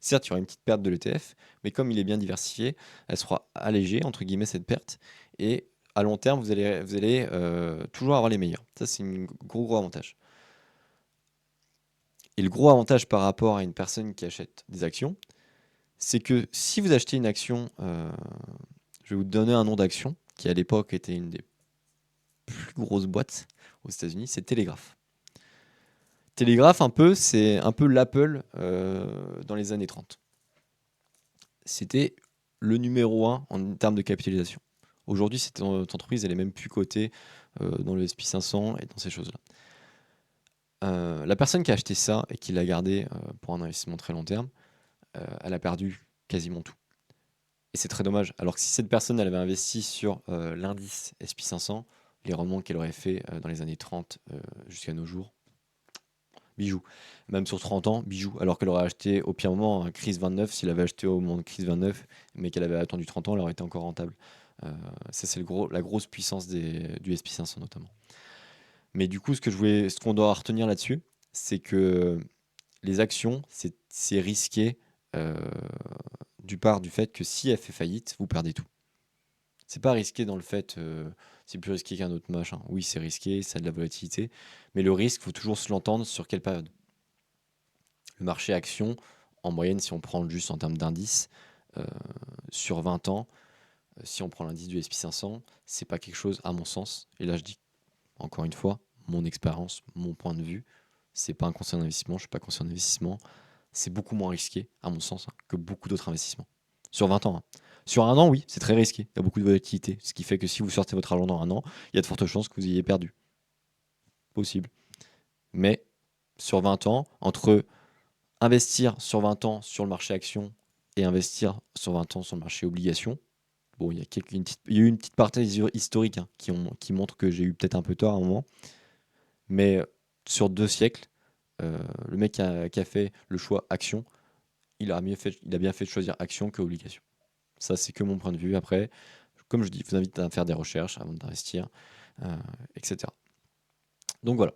Certes, il y aura une petite perte de l'ETF, mais comme il est bien diversifié, elle sera «allégée» entre guillemets cette perte et à long terme, vous allez toujours avoir les meilleurs. Ça, c'est un gros avantage et le gros avantage par rapport à une personne qui achète des actions, c'est que si vous achetez une action, je vais vous donner un nom d'action qui à l'époque était une des plus grosses boîtes aux États-Unis, c'est Telegraph. Telegraph, c'est un peu l'Apple dans les années 30. C'était le numéro un en termes de capitalisation. Aujourd'hui, cette entreprise, elle est même plus cotée dans le S&P 500 et dans ces choses-là. La personne qui a acheté ça et qui l'a gardé pour un investissement très long terme, elle a perdu quasiment tout. Et c'est très dommage. Alors que si cette personne elle avait investi sur l'indice S&P 500, les rendements qu'elle aurait fait dans les années 30 jusqu'à nos jours, bijou. Même sur 30 ans, bijou. Alors qu'elle aurait acheté au pire moment un crise 29, s'il avait acheté au moment de crise 29, mais qu'elle avait attendu 30 ans, elle aurait été encore rentable. Ça, c'est la grosse puissance du SP 500 notamment. Mais du coup, ce qu'on doit retenir là-dessus, c'est que les actions, c'est risqué euh, du part du fait que si elle fait faillite, vous perdez tout. C'est pas risqué dans le fait, c'est plus risqué qu'un autre machin. Oui, c'est risqué, ça a de la volatilité, mais le risque, faut toujours se l'entendre sur quelle période. Le marché action, en moyenne, si on prend juste en termes d'indice, euh, sur 20 ans, si on prend l'indice du S&P 500, c'est pas quelque chose, à mon sens, et là je dis encore une fois, mon expérience, mon point de vue, c'est pas un conseil d'investissement, je suis pas conseiller d'investissement, c'est beaucoup moins risqué, à mon sens, hein, que beaucoup d'autres investissements. Sur 20 ans. Hein. Sur un an, oui, c'est très risqué, il y a beaucoup de volatilité, ce qui fait que si vous sortez votre argent dans un an, il y a de fortes chances que vous ayez perdu. Possible. Mais sur 20 ans, entre investir sur 20 ans sur le marché action et investir sur 20 ans sur le marché obligation. Bon, il y a eu une petite partie historique hein, qui montre que j'ai eu peut-être un peu tort à un moment. Mais sur 2 siècles, le mec qui a fait le choix action, il a bien fait de choisir action que obligation. Ça, c'est que mon point de vue. Après, comme je dis, je vous invite à faire des recherches avant d'investir, etc. Donc voilà.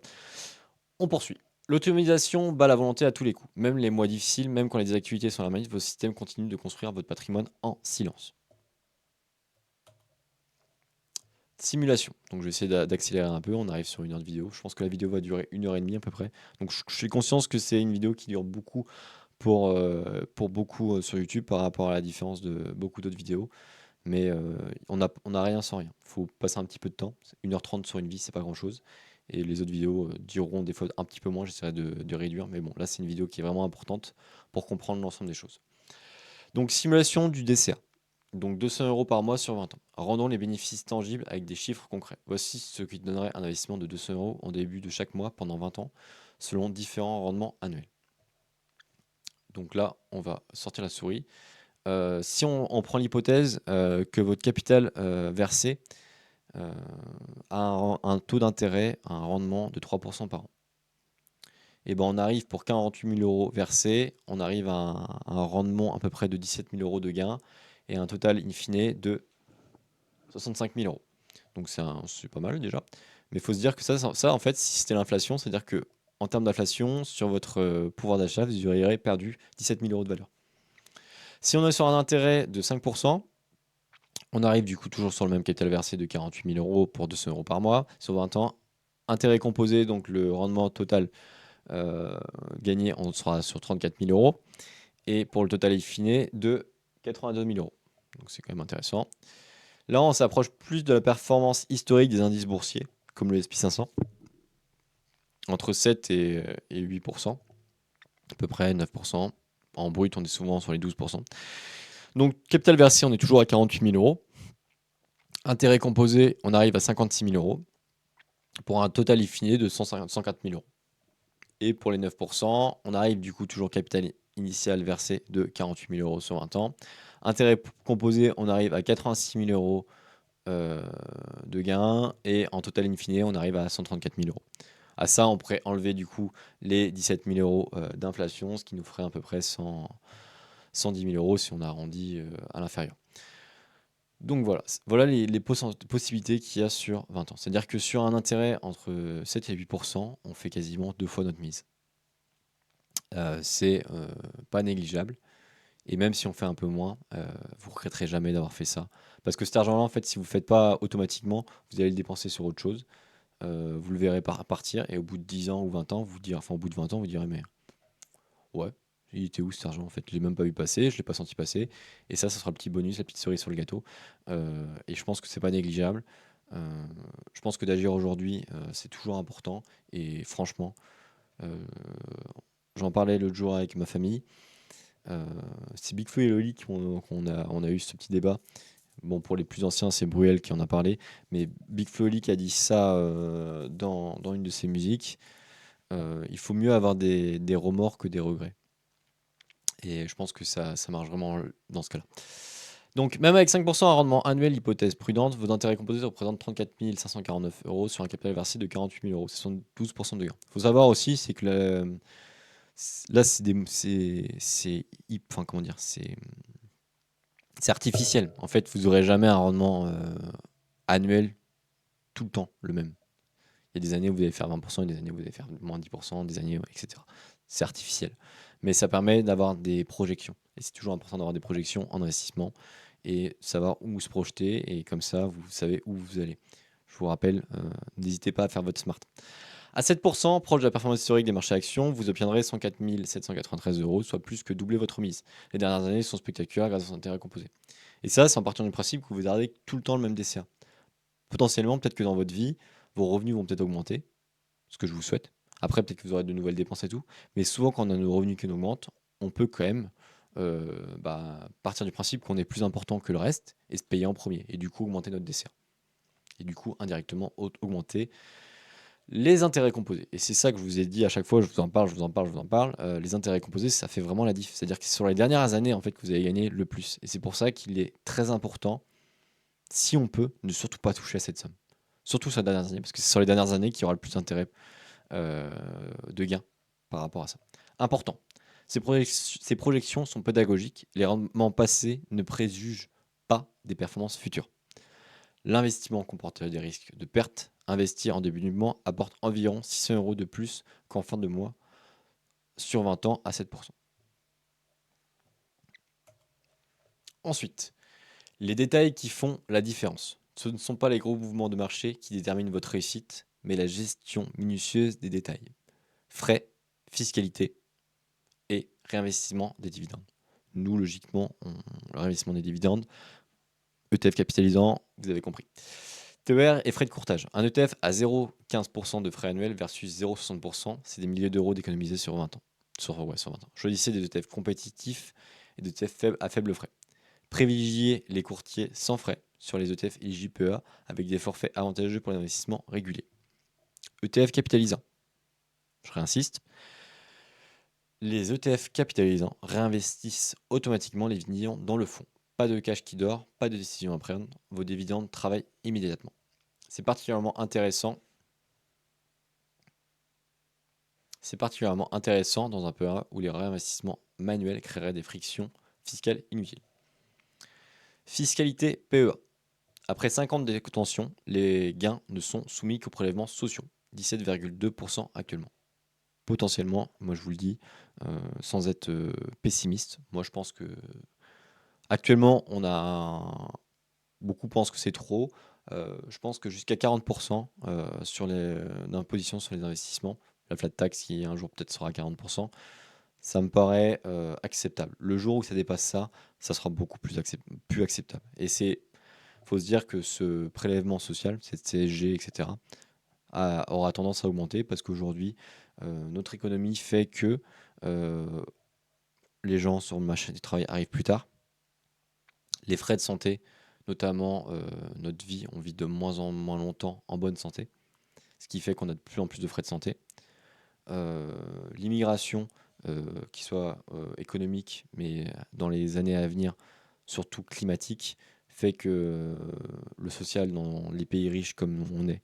On poursuit. L'automatisation bat la volonté à tous les coups. Même les mois difficiles, même quand les activités sont à la manif, vos systèmes continuent de construire votre patrimoine en silence. Simulation. Donc je vais essayer d'accélérer un peu. On arrive sur 1 heure de vidéo. Je pense que la vidéo va durer 1 heure et demie à peu près. Donc je suis conscience que c'est une vidéo qui dure beaucoup pour beaucoup sur YouTube par rapport à la différence de beaucoup d'autres vidéos. Mais on a rien sans rien. Il faut passer un petit peu de temps. 1 h 30 sur une vie, c'est pas grand chose. Et les autres vidéos dureront des fois un petit peu moins. J'essaierai de réduire. Mais bon, là, c'est une vidéo qui est vraiment importante pour comprendre l'ensemble des choses. Donc, simulation du DCA. Donc, 200 € par mois sur 20 ans. Rendons les bénéfices tangibles avec des chiffres concrets. Voici ce qui donnerait un investissement de 200 € en début de chaque mois pendant 20 ans, selon différents rendements annuels. Donc là, on va sortir la souris. Si on prend l'hypothèse que votre capital versé a un taux d'intérêt, un rendement de 3% par an. Et ben on arrive pour 48 000 euros versés, on arrive à un rendement à peu près de 17 000 euros de gain et un total in fine de 65 000 euros. Donc c'est pas mal déjà. Mais il faut se dire que ça en fait, si c'était l'inflation, c'est-à-dire que en termes d'inflation, sur votre pouvoir d'achat, vous auriez perdu 17 000 euros de valeur. Si on est sur un intérêt de 5%, on arrive du coup toujours sur le même capital versé de 48 000 euros pour 200 euros par mois sur 20 ans. Intérêt composé, donc le rendement total gagné, on sera sur 34 000 euros. Et pour le total in fine de 82 000 euros. Donc c'est quand même intéressant. Là, on s'approche plus de la performance historique des indices boursiers, comme le S&P 500, entre 7 et 8%, à peu près 9%. En brut, on est souvent sur les 12%. Donc, capital versé, on est toujours à 48 000 euros. Intérêt composé, on arrive à 56 000 euros, pour un total in fine de 104 000 euros. Et pour les 9%, on arrive du coup toujours capital initial versé de 48 000 euros sur 20 ans. Intérêt composé, on arrive à 86 000 euros de gains. Et en total in fine, on arrive à 134 000 euros. À ça, on pourrait enlever du coup les 17 000 euros d'inflation, ce qui nous ferait à peu près 110 000 euros si on arrondit à l'inférieur. Donc voilà les possibilités qu'il y a sur 20 ans. C'est-à-dire que sur un intérêt entre 7 et 8%, on fait quasiment 2 fois notre mise. C'est pas négligeable. Et même si on fait un peu moins, vous ne regretterez jamais d'avoir fait ça. Parce que cet argent-là, en fait, si vous ne le faites pas automatiquement, vous allez le dépenser sur autre chose. Vous le verrez partir. Et au bout de 10 ans ou 20 ans, au bout de 20 ans, vous direz, mais ouais, il était où cet argent en fait? Je l'ai même pas vu passer, je l'ai pas senti passer. Et ça sera le petit bonus, la petite cerise sur le gâteau. Et je pense que c'est pas négligeable. Je pense que d'agir aujourd'hui, c'est toujours important. Et franchement, euh, j'en parlais l'autre jour avec ma famille. C'est Big Flo et Loli qu'on a eu ce petit débat. Bon, pour les plus anciens, c'est Bruel qui en a parlé. Mais Big Flo et Oli qui a dit ça dans une de ses musiques. Il faut mieux avoir des remords que des regrets. Et je pense que ça marche vraiment dans ce cas-là. Donc, même avec 5% un rendement annuel, hypothèse prudente, vos intérêts composés représentent 34 549 euros sur un capital versé de 48 000 euros. C'est 12% de gain. Il faut savoir aussi, c'est que là, enfin, comment dire, c'est artificiel. En fait, vous n'aurez jamais un rendement annuel tout le temps le même. Il y a des années où vous allez faire 20%, il y a des années où vous allez faire moins 10%, des années, etc. C'est artificiel. Mais ça permet d'avoir des projections. Et c'est toujours important d'avoir des projections en investissement et savoir où se projeter. Et comme ça, vous savez où vous allez. Je vous rappelle, n'hésitez pas à faire votre smart. À 7%, proche de la performance historique des marchés actions, vous obtiendrez 104 793 euros, soit plus que doubler votre mise. Les dernières années sont spectaculaires grâce aux intérêts composés. Et ça, c'est en partant du principe que vous gardez tout le temps le même DCA. Potentiellement, peut-être que dans votre vie, vos revenus vont peut-être augmenter, ce que je vous souhaite. Après, peut-être que vous aurez de nouvelles dépenses et tout. Mais souvent, quand on a nos revenus qui augmentent, on peut quand même partir du principe qu'on est plus important que le reste et se payer en premier. Et du coup, augmenter notre DCA. Et du coup, indirectement, augmenter les intérêts composés. Et c'est ça que je vous ai dit à chaque fois, je vous en parle. Les intérêts composés, ça fait vraiment la diff. C'est-à-dire que c'est sur les dernières années en fait, que vous avez gagné le plus. Et c'est pour ça qu'il est très important, si on peut, ne surtout pas toucher à cette somme. Surtout sur les dernières années, parce que c'est sur les dernières années qu'il y aura le plus d'intérêt de gains par rapport à ça. Important. Ces projections sont pédagogiques. Les rendements passés ne préjugent pas des performances futures. L'investissement comporte des risques de perte. Investir en début du mois apporte environ 600 euros de plus qu'en fin de mois sur 20 ans à 7%. Ensuite, les détails qui font la différence. Ce ne sont pas les gros mouvements de marché qui déterminent votre réussite, mais la gestion minutieuse des détails. Frais, fiscalité et réinvestissement des dividendes. Nous, logiquement, le réinvestissement des dividendes, ETF capitalisant, vous avez compris. TER et frais de courtage. Un ETF à 0,15% de frais annuels versus 0,60%, c'est des milliers d'euros d'économiser sur 20 ans. Sur 20 ans. Choisissez des ETF compétitifs et des ETF à faible frais. Privilégiez les courtiers sans frais sur les ETF éligibles PEA avec des forfaits avantageux pour l'investissement régulier. ETF capitalisant. Je réinsiste. Les ETF capitalisants réinvestissent automatiquement les dividendes dans le fonds. Pas de cash qui dort, pas de décision à prendre, vos dividendes travaillent immédiatement. C'est particulièrement intéressant. C'est particulièrement intéressant dans un PEA où les réinvestissements manuels créeraient des frictions fiscales inutiles. Fiscalité PEA. Après 5 ans de détention, les gains ne sont soumis qu'aux prélèvements sociaux, 17,2% actuellement. Potentiellement, moi je vous le dis, sans être pessimiste, moi je pense que actuellement beaucoup pensent que c'est trop. Je pense que jusqu'à 40% sur d'imposition sur les investissements, la flat tax qui un jour peut-être sera à 40%, ça me paraît acceptable. Le jour où ça dépasse ça, ça sera beaucoup plus acceptable. Et faut se dire que ce prélèvement social, cette CSG, etc., aura tendance à augmenter parce qu'aujourd'hui, notre économie fait que euh, les gens sur le marché du travail arrivent plus tard. Les frais de santé, notamment notre vie, on vit de moins en moins longtemps en bonne santé, ce qui fait qu'on a de plus en plus de frais de santé. L'immigration, qui soit économique, mais dans les années à venir, surtout climatique, fait que le social dans les pays riches comme on est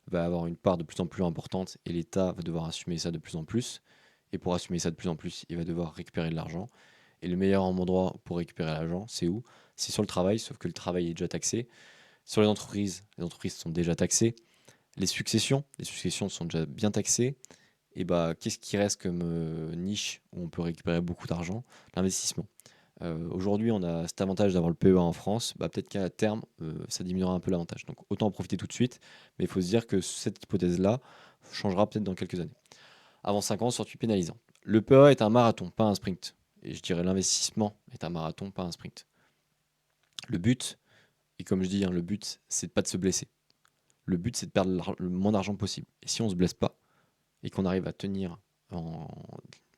va avoir une part de plus en plus importante et l'État va devoir assumer ça de plus en plus. Et pour assumer ça de plus en plus, il va devoir récupérer de l'argent. Et le meilleur endroit pour récupérer l'argent, c'est où? C'est sur le travail, sauf que le travail est déjà taxé. Sur les entreprises sont déjà taxées. Les successions sont déjà bien taxées. Et bah, qu'est-ce qui reste comme niche où on peut récupérer beaucoup d'argent? L'investissement. Aujourd'hui, on a cet avantage d'avoir le PEA en France. Bah, peut-être qu'à terme, ça diminuera un peu l'avantage. Donc autant en profiter tout de suite. Mais il faut se dire que cette hypothèse-là changera peut-être dans quelques années. Avant 5 ans, sortie pénalisant. Le PEA est un marathon, pas un sprint. Et je dirais l'investissement est un marathon, pas un sprint. Le but, et comme je dis, hein, le but, c'est de pas de se blesser. Le but, c'est de perdre le moins d'argent possible. Et si on se blesse pas, et qu'on arrive à tenir en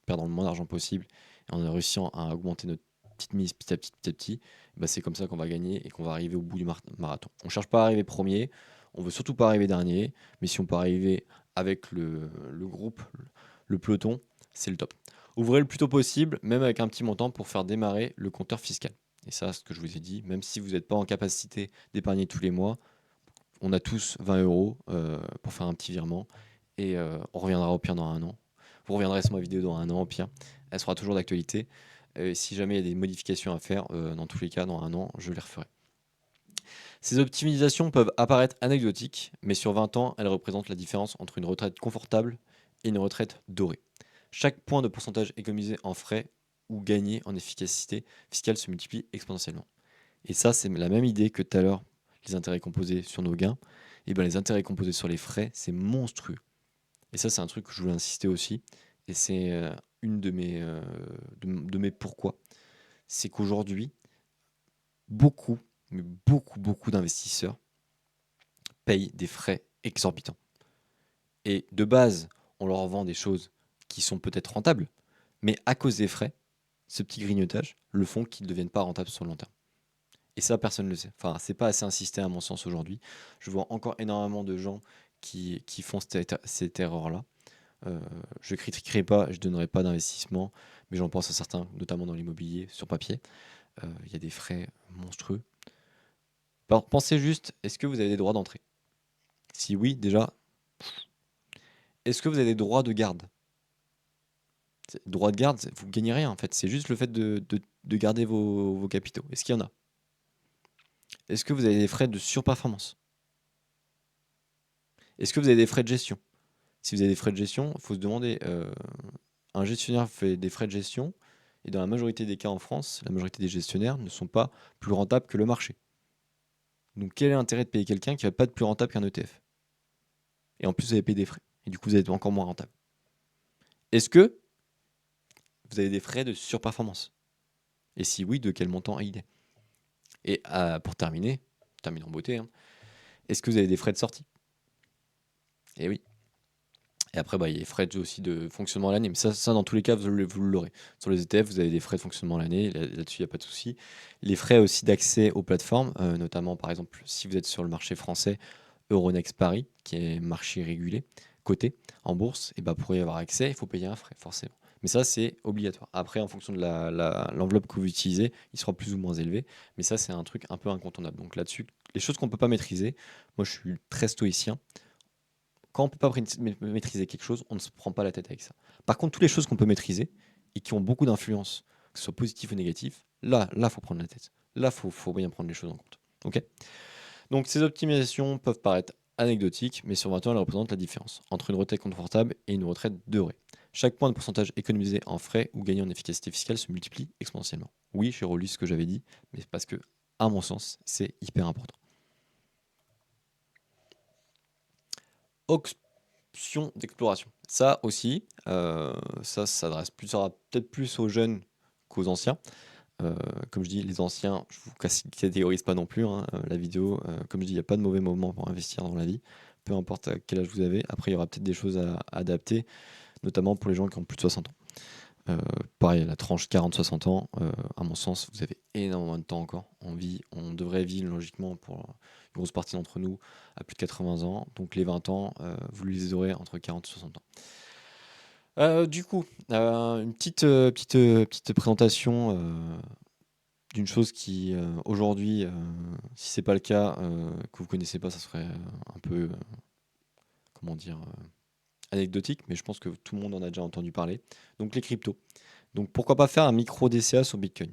perdant le moins d'argent possible, et en réussissant à augmenter notre petite mise petit à petit, bah c'est comme ça qu'on va gagner et qu'on va arriver au bout du marathon. On ne cherche pas à arriver premier, on veut surtout pas arriver dernier, mais si on peut arriver avec le groupe, le peloton, c'est le top. Ouvrez le plus tôt possible, même avec un petit montant pour faire démarrer le compteur fiscal. Et ça, ce que je vous ai dit, même si vous n'êtes pas en capacité d'épargner tous les mois, on a tous 20 euros pour faire un petit virement et on reviendra au pire dans un an. Vous reviendrez sur ma vidéo dans un an au pire. Elle sera toujours d'actualité. Si jamais il y a des modifications à faire, dans tous les cas, dans un an, je les referai. Ces optimisations peuvent apparaître anecdotiques, mais sur 20 ans, elles représentent la différence entre une retraite confortable et une retraite dorée. Chaque point de pourcentage économisé en frais ou gagné en efficacité fiscale se multiplie exponentiellement. Et ça, c'est la même idée que tout à l'heure, les intérêts composés sur nos gains. Et bien les intérêts composés sur les frais, c'est monstrueux. Et ça, c'est un truc que je voulais insister aussi. Et c'est une de mes pourquoi. C'est qu'aujourd'hui, beaucoup, mais beaucoup, beaucoup d'investisseurs payent des frais exorbitants. Et de base, on leur vend des choses qui sont peut-être rentables, mais à cause des frais, ce petit grignotage le font qu'ils ne deviennent pas rentables sur le long terme. Et ça, personne ne le sait. Enfin, c'est pas assez insisté à mon sens aujourd'hui. Je vois encore énormément de gens qui font cette erreur-là. Je critiquerai pas, je donnerai pas d'investissement, mais j'en pense à certains, notamment dans l'immobilier, sur papier. Il y a des frais monstrueux. Alors, pensez juste, est-ce que vous avez des droits d'entrée? Si oui, déjà, est-ce que vous avez des droits de garde? Droits de garde, vous gagnez rien en fait. C'est juste le fait de garder vos capitaux. Est-ce qu'il y en a? Est-ce que vous avez des frais de surperformance? Est-ce que vous avez des frais de gestion? Si vous avez des frais de gestion, il faut se demander, un gestionnaire fait des frais de gestion, et dans la majorité des cas en France, la majorité des gestionnaires ne sont pas plus rentables que le marché. Donc quel est l'intérêt de payer quelqu'un qui va pas être plus rentable qu'un ETF? Et en plus, vous avez payé des frais. Et du coup, vous êtes encore moins rentable. Est-ce que vous avez des frais de surperformance? Et si oui, de quel montant il est? Et pour terminer, termine en beauté, hein, est-ce que vous avez des frais de sortie? Et oui. Et après, bah, il y a les frais aussi de fonctionnement à l'année. Mais ça, dans tous les cas, vous l'aurez. Sur les ETF, vous avez des frais de fonctionnement à l'année. Là-dessus, il n'y a pas de souci. Les frais aussi d'accès aux plateformes, notamment, par exemple, si vous êtes sur le marché français, Euronext Paris, qui est marché régulé, coté en bourse, et bah, pour y avoir accès, il faut payer un frais, forcément. Mais ça, c'est obligatoire. Après, en fonction de l'enveloppe que vous utilisez, il sera plus ou moins élevé. Mais ça, c'est un truc un peu incontournable. Donc là-dessus, les choses qu'on ne peut pas maîtriser, moi, je suis très stoïcien. Quand on ne peut pas maîtriser quelque chose, on ne se prend pas la tête avec ça. Par contre, toutes les choses qu'on peut maîtriser et qui ont beaucoup d'influence, que ce soit positif ou négatif, là, faut prendre la tête. Là, faut bien prendre les choses en compte. Ok. Donc, ces optimisations peuvent paraître anecdotiques, mais sur 20 ans, elles représentent la différence entre une retraite confortable et une retraite dorée. Chaque point de pourcentage économisé en frais ou gagné en efficacité fiscale se multiplie exponentiellement. Oui, j'ai relu ce que j'avais dit, mais c'est parce que, à mon sens, c'est hyper important. Option d'exploration. Ça aussi, ça s'adresse plus, ça sera peut-être plus aux jeunes qu'aux anciens. Comme je dis, les anciens, je vous catégorise pas non plus, hein, la vidéo. Comme je dis, il n'y a pas de mauvais moment pour investir dans la vie, peu importe à quel âge vous avez. Après, il y aura peut-être des choses à adapter, notamment pour les gens qui ont plus de 60 ans. Pareil, la tranche 40-60 ans, à mon sens, vous avez énormément de temps encore. On devrait vivre logiquement pour une grosse partie d'entre nous à plus de 80 ans. Donc les 20 ans, vous les aurez entre 40 et 60 ans. Du coup, une petite présentation d'une chose qui, aujourd'hui, si c'est pas le cas, que vous connaissez pas, ça serait un peu, comment dire, anecdotique, mais je pense que tout le monde en a déjà entendu parler. Donc les cryptos. Donc pourquoi pas faire un micro DCA sur Bitcoin,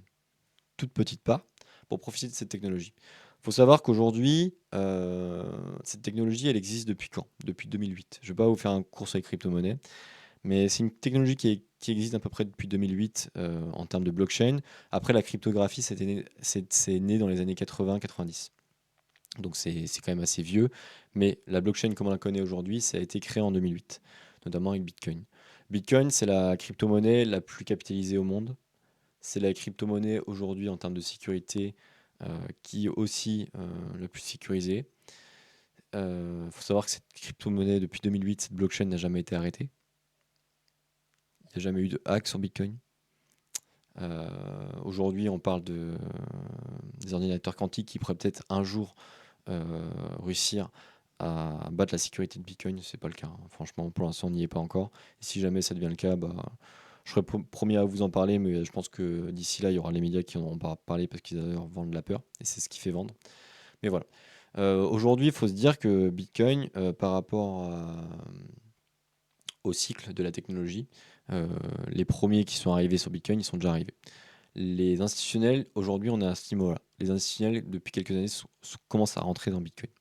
toute petite part, pour profiter de cette technologie. Il faut savoir qu'aujourd'hui, cette technologie, elle existe depuis quand? Depuis 2008. Je ne vais pas vous faire un cours sur les crypto-monnaies, mais c'est une technologie qui existe à peu près depuis 2008 en termes de blockchain. Après, la cryptographie, c'est né dans les années 80-90. Donc c'est quand même assez vieux, mais la blockchain comme on la connaît aujourd'hui, ça a été créé en 2008, notamment avec Bitcoin. Bitcoin, c'est la crypto-monnaie la plus capitalisée au monde. C'est la crypto-monnaie aujourd'hui en termes de sécurité qui est aussi la plus sécurisée. Il faut savoir que cette crypto-monnaie, depuis 2008, cette blockchain n'a jamais été arrêtée. Il n'y a jamais eu de hack sur Bitcoin. Aujourd'hui, on parle des ordinateurs quantiques qui pourraient peut-être un jour réussir à battre la sécurité de Bitcoin. C'est pas le cas, hein. Franchement, pour l'instant, on n'y est pas encore. Et si jamais ça devient le cas, bah, je serais premier à vous en parler, mais je pense que d'ici là, il y aura les médias qui en auront pas parlé parce qu'ils vendent de la peur, et c'est ce qui fait vendre. Mais voilà. Aujourd'hui, il faut se dire que Bitcoin, par rapport au cycle de la technologie, les premiers qui sont arrivés sur Bitcoin, ils sont déjà arrivés. Les institutionnels, aujourd'hui, on est à ce niveau-là. Les institutionnels, depuis quelques années, commencent à rentrer dans Bitcoin.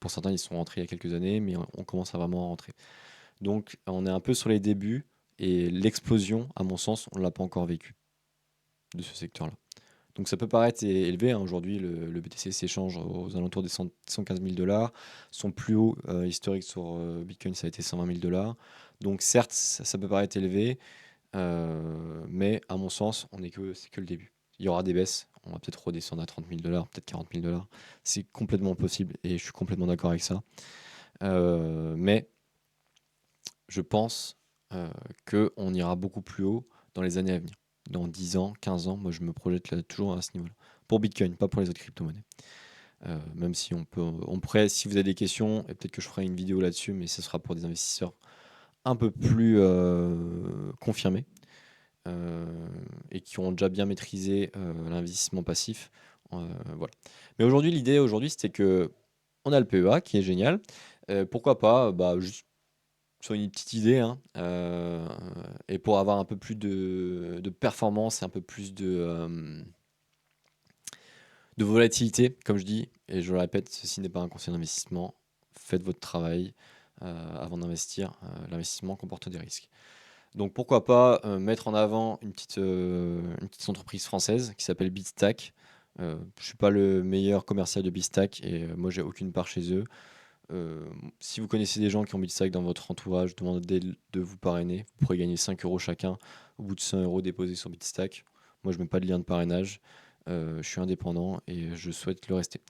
Pour certains, ils sont rentrés il y a quelques années, mais on commence à vraiment rentrer. Donc, on est un peu sur les débuts, et l'explosion, à mon sens, on ne l'a pas encore vécu de ce secteur-là. Donc, ça peut paraître élevé, hein. Aujourd'hui, le BTC s'échange aux alentours des 115 000 $. Son plus haut historique sur Bitcoin, ça a été 120 000 $. Donc, certes, ça peut paraître élevé, mais à mon sens, c'est que le début. Il y aura des baisses, on va peut-être redescendre à 30 000 $, peut-être 40 000 $. C'est complètement possible et je suis complètement d'accord avec ça. Mais je pense qu'on ira beaucoup plus haut dans les années à venir. Dans 10 ans, 15 ans, moi je me projette là, toujours à ce niveau-là. Pour Bitcoin, pas pour les autres crypto-monnaies. Même si on pourrait, si vous avez des questions, et peut-être que je ferai une vidéo là-dessus, mais ce sera pour des investisseurs un peu plus confirmés et qui ont déjà bien maîtrisé l'investissement passif. Voilà. Mais aujourd'hui, l'idée aujourd'hui, c'était que on a le PEA qui est génial. Pourquoi pas, bah, juste sur une petite idée, hein, et pour avoir un peu plus de performance et un peu plus de volatilité, comme je dis, et je le répète, ceci n'est pas un conseil d'investissement. Faites votre travail avant d'investir. L'investissement comporte des risques. Donc pourquoi pas mettre en avant une petite entreprise française qui s'appelle Bitstack. Je ne suis pas le meilleur commercial de Bitstack et moi j'ai aucune part chez eux. Si vous connaissez des gens qui ont Bitstack dans votre entourage, demandez de vous parrainer. Vous pourrez gagner 5 euros chacun au bout de 100 euros déposés sur Bitstack. Moi je ne mets pas de lien de parrainage. Je suis indépendant et je souhaite le rester.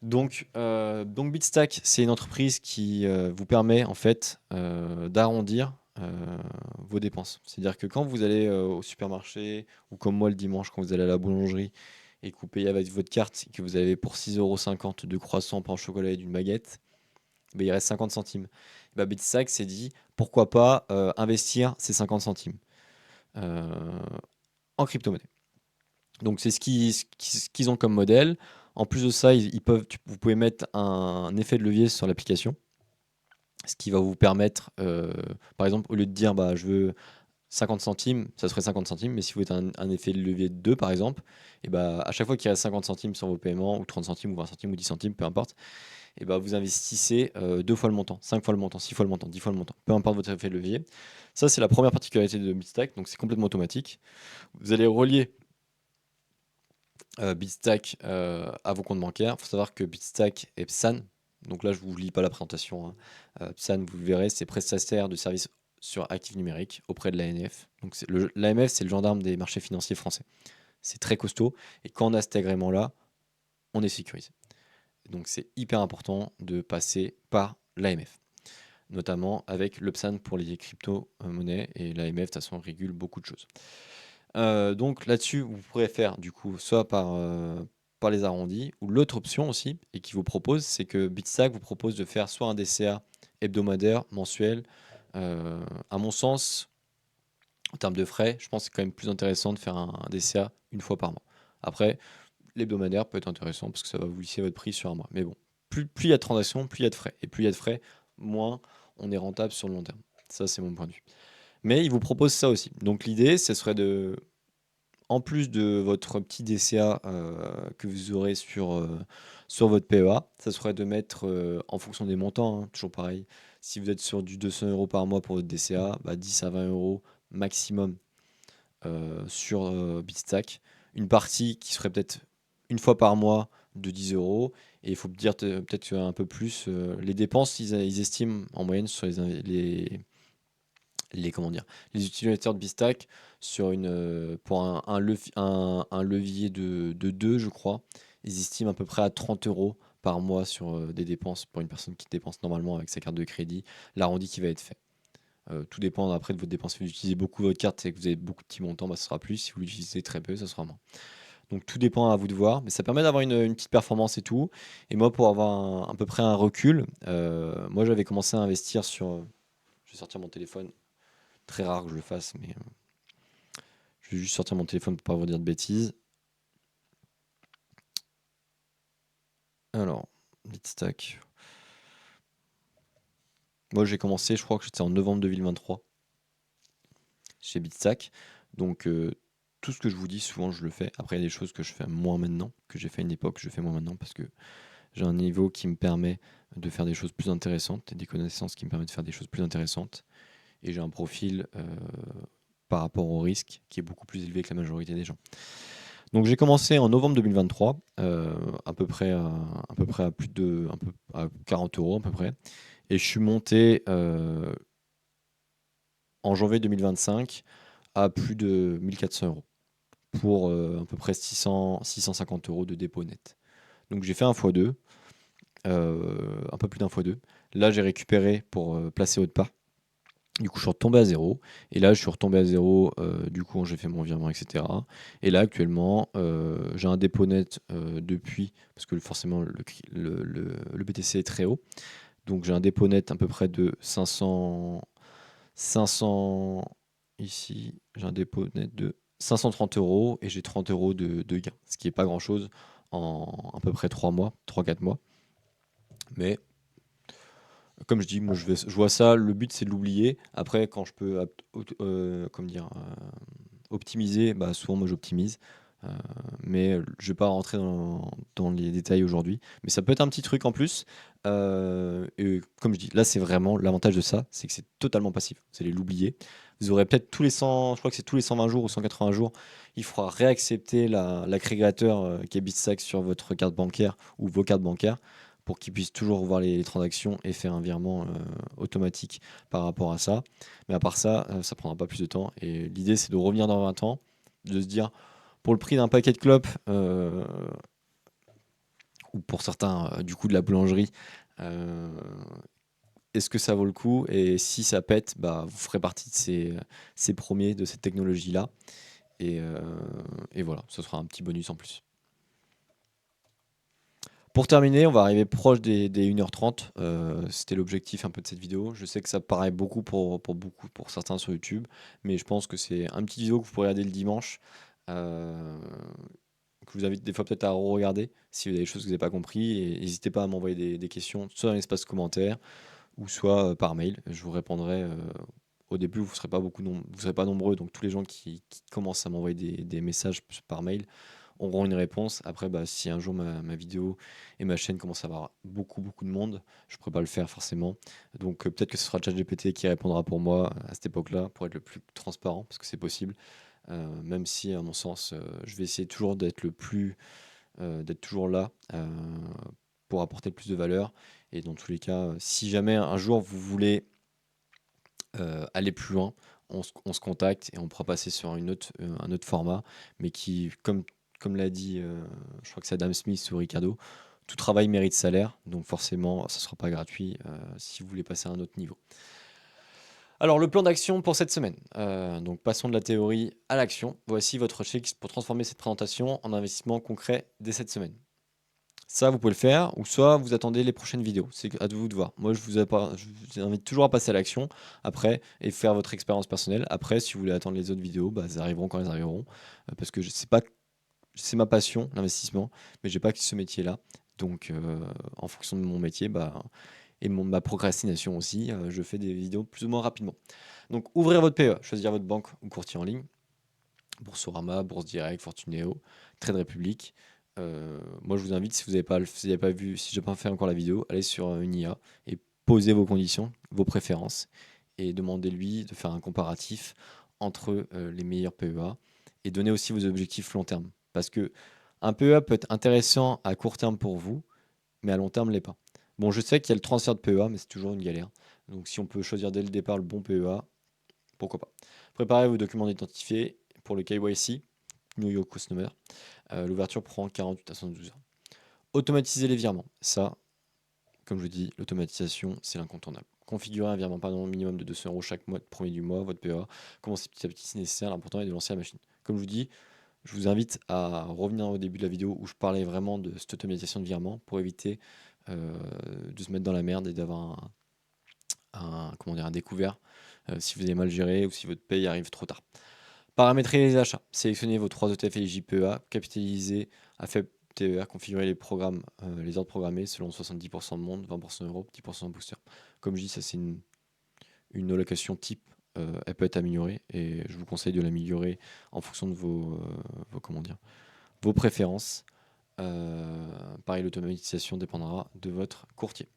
Donc Bitstack, c'est une entreprise qui vous permet en fait d'arrondir vos dépenses. C'est-à-dire que quand vous allez au supermarché ou comme moi le dimanche quand vous allez à la boulangerie et que vous payez avec votre carte et que vous avez pour 6,50 € de croissant, pain au chocolat et d'une baguette, ben, il reste 50 centimes. Bah, Bitstack s'est dit, pourquoi pas investir ces 50 centimes euh, en crypto-monnaie. Donc c'est ce qu'ils ont comme modèle. En plus de ça, vous pouvez mettre un effet de levier sur l'application, ce qui va vous permettre, par exemple, au lieu de dire bah, je veux 50 centimes, ça serait 50 centimes, mais si vous êtes un effet de levier de 2 par exemple, et bah, à chaque fois qu'il reste 50 centimes sur vos paiements, ou 30 centimes, ou 20 centimes, ou 10 centimes, peu importe, et bah, vous investissez 2 fois le montant, 5 fois le montant, 6 fois le montant, 10 fois le montant, peu importe votre effet de levier. Ça, c'est la première particularité de Bitstack, donc c'est complètement automatique. Vous allez relier Bitstack à vos comptes bancaires. Il faut savoir que Bitstack et Psan, donc là je ne vous lis pas la présentation, hein. Psan, vous le verrez, c'est prestataire de services sur actifs numériques auprès de l'AMF. Donc l'AMF, c'est le gendarme des marchés financiers français. C'est très costaud et quand on a cet agrément-là, on est sécurisé. Donc c'est hyper important de passer par l'AMF, notamment avec le Psan pour les crypto-monnaies, et l'AMF de toute façon régule beaucoup de choses. Donc là-dessus, vous pourrez faire du coup soit par les arrondis, ou l'autre option aussi, et qui vous propose, c'est que Bitstack vous propose de faire soit un DCA hebdomadaire, mensuel. À mon sens, en termes de frais, je pense que c'est quand même plus intéressant de faire un DCA une fois par mois. Après, l'hebdomadaire peut être intéressant parce que ça va vous lisser votre prix sur un mois. Mais bon, plus il y a de transactions, plus il y a de frais. Et plus il y a de frais, moins on est rentable sur le long terme. Ça, c'est mon point de vue. Mais il vous propose ça aussi. Donc l'idée, ce serait de, en plus de votre petit DCA que vous aurez sur votre PEA, ça serait de mettre, en fonction des montants, hein, toujours pareil, si vous êtes sur du 200 euros par mois pour votre DCA, bah 10 à 20 euros maximum sur Bitstack. Une partie qui serait peut-être une fois par mois de 10 euros. Et il faut dire peut-être un peu plus. Les dépenses, ils estiment en moyenne sur comment dire, les utilisateurs de Bistack sur pour un levier de 2, je crois, ils estiment à peu près à 30 euros par mois sur des dépenses pour une personne qui dépense normalement avec sa carte de crédit, l'arrondi qui va être fait. Tout dépend après de votre dépense. Si vous utilisez beaucoup votre carte et que vous avez beaucoup de petits montants, bah, ce sera plus. Si vous l'utilisez très peu, ça sera moins. Donc tout dépend à vous de voir, mais ça permet d'avoir une petite performance et tout. Et moi, pour avoir à peu près un recul, moi j'avais commencé à investir sur. Je vais sortir mon téléphone. Très rare que je le fasse, mais je vais juste sortir mon téléphone pour pas vous dire de bêtises. Alors, Bitstack. Moi, j'ai commencé, je crois que c'était en novembre 2023 chez Bitstack. Donc, tout ce que je vous dis, souvent, je le fais. Après, il y a des choses que je fais moins maintenant, que j'ai fait à une époque, je fais moins maintenant parce que j'ai un niveau qui me permet de faire des choses plus intéressantes et des connaissances qui me permettent de faire des choses plus intéressantes. Et j'ai un profil par rapport au risque qui est beaucoup plus élevé que la majorité des gens. Donc j'ai commencé en novembre 2023, à peu près à plus de à 40 euros à peu près, et je suis monté en janvier 2025 à plus de 1400 euros pour à peu près 650 euros de dépôt net. Donc j'ai fait un x2, un peu plus d'un x2. Là j'ai récupéré pour placer autre part. Du coup, je suis retombé à zéro. Et là, je suis retombé à zéro. Du coup, j'ai fait mon virement, etc. Et là, actuellement, j'ai un dépôt net depuis, parce que forcément, le BTC est très haut. Donc, j'ai un dépôt net à peu près de 500 ici, j'ai un dépôt net de 530 euros et j'ai 30 euros de gain. Ce qui n'est pas grand-chose en à peu près 3 mois, 3-4 mois. Mais comme je dis, moi je vois ça, le but c'est de l'oublier. Après, quand je peux comment dire, optimiser, bah, souvent moi j'optimise. Euh, mais je vais pas rentrer dans les détails aujourd'hui. Mais ça peut être un petit truc en plus. Et comme je dis, là c'est vraiment l'avantage de ça, c'est que c'est totalement passif. Vous allez l'oublier. Vous aurez peut-être tous les 100, je crois que c'est tous les 120 jours ou 180 jours, il faudra réaccepter l'agrégateur qui est Bitstack sur votre carte bancaire ou vos cartes bancaires pour qu'ils puissent toujours voir les transactions et faire un virement automatique par rapport à ça. Mais à part ça, ça prendra pas plus de temps. Et l'idée, c'est de revenir dans 20 ans, de se dire, pour le prix d'un paquet de clopes, ou pour certains, du coup, de la boulangerie, euh, est-ce que ça vaut le coup? Et si ça pète, bah, vous ferez partie de ces premiers de cette technologie-là. Et, euh, et voilà, ce sera un petit bonus en plus. Pour terminer, on va arriver proche des 1h30. C'était l'objectif un peu de cette vidéo. Je sais que ça paraît beaucoup pour certains sur YouTube, mais je pense que c'est un petit vidéo que vous pourrez regarder le dimanche, euh, que je vous invite des fois peut-être à regarder si vous avez des choses que vous n'avez pas compris. Et n'hésitez pas à m'envoyer des questions, soit dans l'espace commentaire, ou soit par mail. Je vous répondrai. Au début, vous ne serez pas vous serez pas nombreux, donc tous les gens qui commencent à m'envoyer des messages par mail auront une réponse. Après, bah, si un jour ma vidéo et ma chaîne commencent à avoir beaucoup de monde, je ne pourrai pas le faire forcément. Donc peut-être que ce sera ChatGPT qui répondra pour moi à cette époque-là, pour être le plus transparent, parce que c'est possible. Même si, à mon sens, je vais essayer toujours d'être toujours là pour apporter le plus de valeur. Et dans tous les cas, si jamais un jour vous voulez aller plus loin, on se contacte et on pourra passer sur un autre format, mais qui, comme l'a dit, je crois que c'est Adam Smith ou Ricardo, tout travail mérite salaire, donc forcément, ça ne sera pas gratuit si vous voulez passer à un autre niveau. Alors, le plan d'action pour cette semaine. Donc, passons de la théorie à l'action. Voici votre checklist pour transformer cette présentation en investissement concret dès cette semaine. Ça, vous pouvez le faire, ou soit vous attendez les prochaines vidéos. C'est à vous de voir. Moi, je vous invite toujours à passer à l'action après et faire votre expérience personnelle. Après, si vous voulez attendre les autres vidéos, bah, elles arriveront quand elles arriveront. Parce que c'est ma passion, l'investissement, mais j'ai pas que ce métier-là. Donc, en fonction de mon métier, bah, et ma procrastination aussi, je fais des vidéos plus ou moins rapidement. Donc, ouvrir votre PE, choisir votre banque ou courtier en ligne. Boursorama, Bourse Direct, Fortunéo, Trade Republic. Moi, je vous invite, si vous n'avez pas, si vous avez pas vu, si je n'ai pas fait encore la vidéo, allez sur une IA et posez vos conditions, vos préférences, et demandez-lui de faire un comparatif entre les meilleurs PEA et donnez aussi vos objectifs long terme. Parce que un PEA peut être intéressant à court terme pour vous, mais à long terme, l'est pas. Bon, je sais qu'il y a le transfert de PEA, mais c'est toujours une galère. Donc, si on peut choisir dès le départ le bon PEA, pourquoi pas. Préparez vos documents identifiés pour le KYC, New York Customer. L'ouverture prend 48 à 112 heures. Automatiser les virements. Ça, comme je dis, l'automatisation, c'est l'incontournable. Configurer un virement pardon, minimum de 200 euros chaque mois, premier du mois, votre PEA. Commencez petit à petit si nécessaire. L'important est de lancer la machine. Comme je vous dis, je vous invite à revenir au début de la vidéo où je parlais vraiment de cette automatisation de virement pour éviter de se mettre dans la merde et d'avoir un découvert si vous avez mal géré ou si votre paye arrive trop tard. Paramétrer les achats. Sélectionnez vos 3 ETF et JPEA. Capitaliser à faible TER. Configurer les programmes, les ordres programmés selon 70% de monde, 20% euro, 10% booster. Comme je dis, ça c'est une allocation type. Elle peut être améliorée et je vous conseille de l'améliorer en fonction de vos préférences. Pareil, l'automatisation dépendra de votre courtier.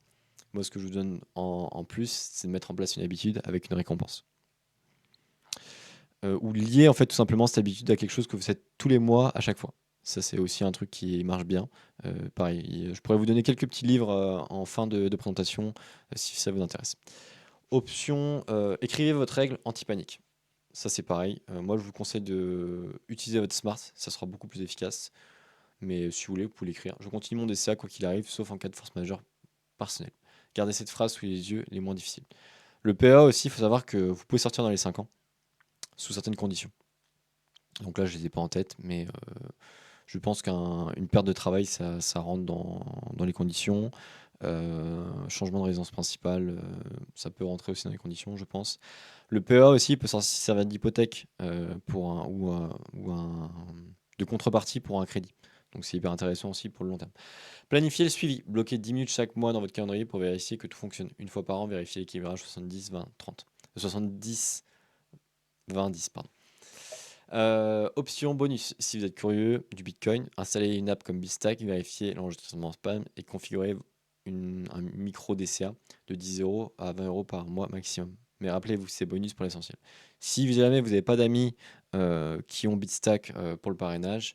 Moi, ce que je vous donne en plus, c'est de mettre en place une habitude avec une récompense. Ou lier en fait tout simplement cette habitude à quelque chose que vous faites tous les mois à chaque fois. Ça, c'est aussi un truc qui marche bien. Pareil, je pourrais vous donner quelques petits livres en fin de présentation si ça vous intéresse. Option, écrivez votre règle anti-panique. Ça, c'est pareil. Moi, je vous conseille d'utiliser votre smart. Ça sera beaucoup plus efficace. Mais si vous voulez, vous pouvez l'écrire. Je continue mon DCA quoi qu'il arrive, sauf en cas de force majeure personnelle. Gardez cette phrase sous les yeux les moins difficiles. Le PA aussi, il faut savoir que vous pouvez sortir dans les 5 ans sous certaines conditions. Donc là, je ne les ai pas en tête, mais je pense qu'une perte de travail, ça rentre dans les conditions. Changement de résidence principale, ça peut rentrer aussi dans les conditions, je pense. Le PEA aussi peut servir d'hypothèque de contrepartie pour un crédit. Donc c'est hyper intéressant aussi pour le long terme. Planifiez le suivi. Bloquez 10 minutes chaque mois dans votre calendrier pour vérifier que tout fonctionne. Une fois par an, vérifiez l'équilibrage 70, 20, 30. 70, 20, 10, pardon. Option bonus, si vous êtes curieux du Bitcoin, installez une app comme Bitstack, vérifiez l'enregistrement spam et configurez un micro DCA de 10 euros à 20 euros par mois maximum. Mais rappelez-vous, c'est bonus pour l'essentiel. Si jamais vous n'avez pas d'amis qui ont Bitstack pour le parrainage,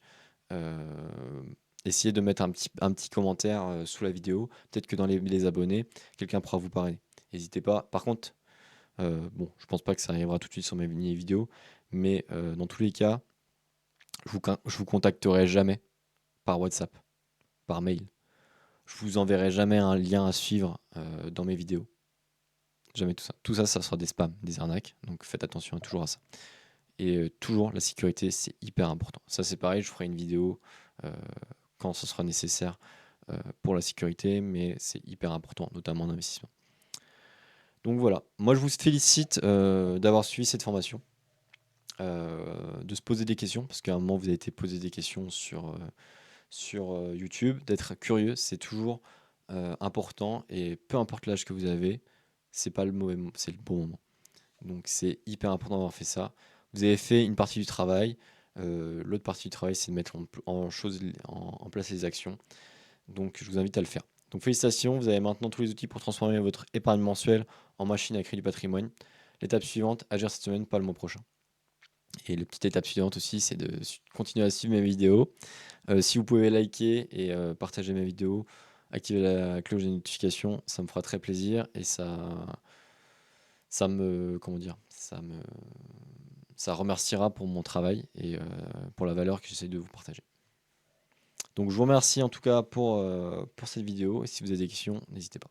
essayez de mettre un petit commentaire sous la vidéo. Peut-être que dans les abonnés, quelqu'un pourra vous parrainer. N'hésitez pas. Par contre, bon, je pense pas que ça arrivera tout de suite sur mes vidéos, mais dans tous les cas, je vous contacterai jamais par WhatsApp, par mail. Je vous enverrai jamais un lien à suivre dans mes vidéos. Jamais tout ça. Tout ça, ça sera des spams, des arnaques. Donc faites attention toujours à ça. Et toujours, la sécurité, c'est hyper important. Ça, c'est pareil, je ferai une vidéo quand ce sera nécessaire pour la sécurité, mais c'est hyper important, notamment en investissement. Donc voilà, moi je vous félicite d'avoir suivi cette formation, de se poser des questions, parce qu'à un moment vous avez été posé des questions sur YouTube, d'être curieux, c'est toujours important, et peu importe l'âge que vous avez, c'est pas le mauvais, c'est le bon moment. Donc c'est hyper important d'avoir fait ça. Vous avez fait une partie du travail, l'autre partie du travail, c'est de mettre en place les actions. Donc je vous invite à le faire. Donc félicitations, vous avez maintenant tous les outils pour transformer votre épargne mensuelle en machine à créer du patrimoine. L'étape suivante, agir cette semaine, pas le mois prochain. Et la petite étape suivante aussi, c'est de continuer à suivre mes vidéos. Si vous pouvez liker et partager mes vidéos, activer la cloche des notifications, ça me fera très plaisir, et ça me, comment dire, ça remerciera pour mon travail et pour la valeur que j'essaie de vous partager. Donc je vous remercie en tout cas pour cette vidéo, et si vous avez des questions, n'hésitez pas.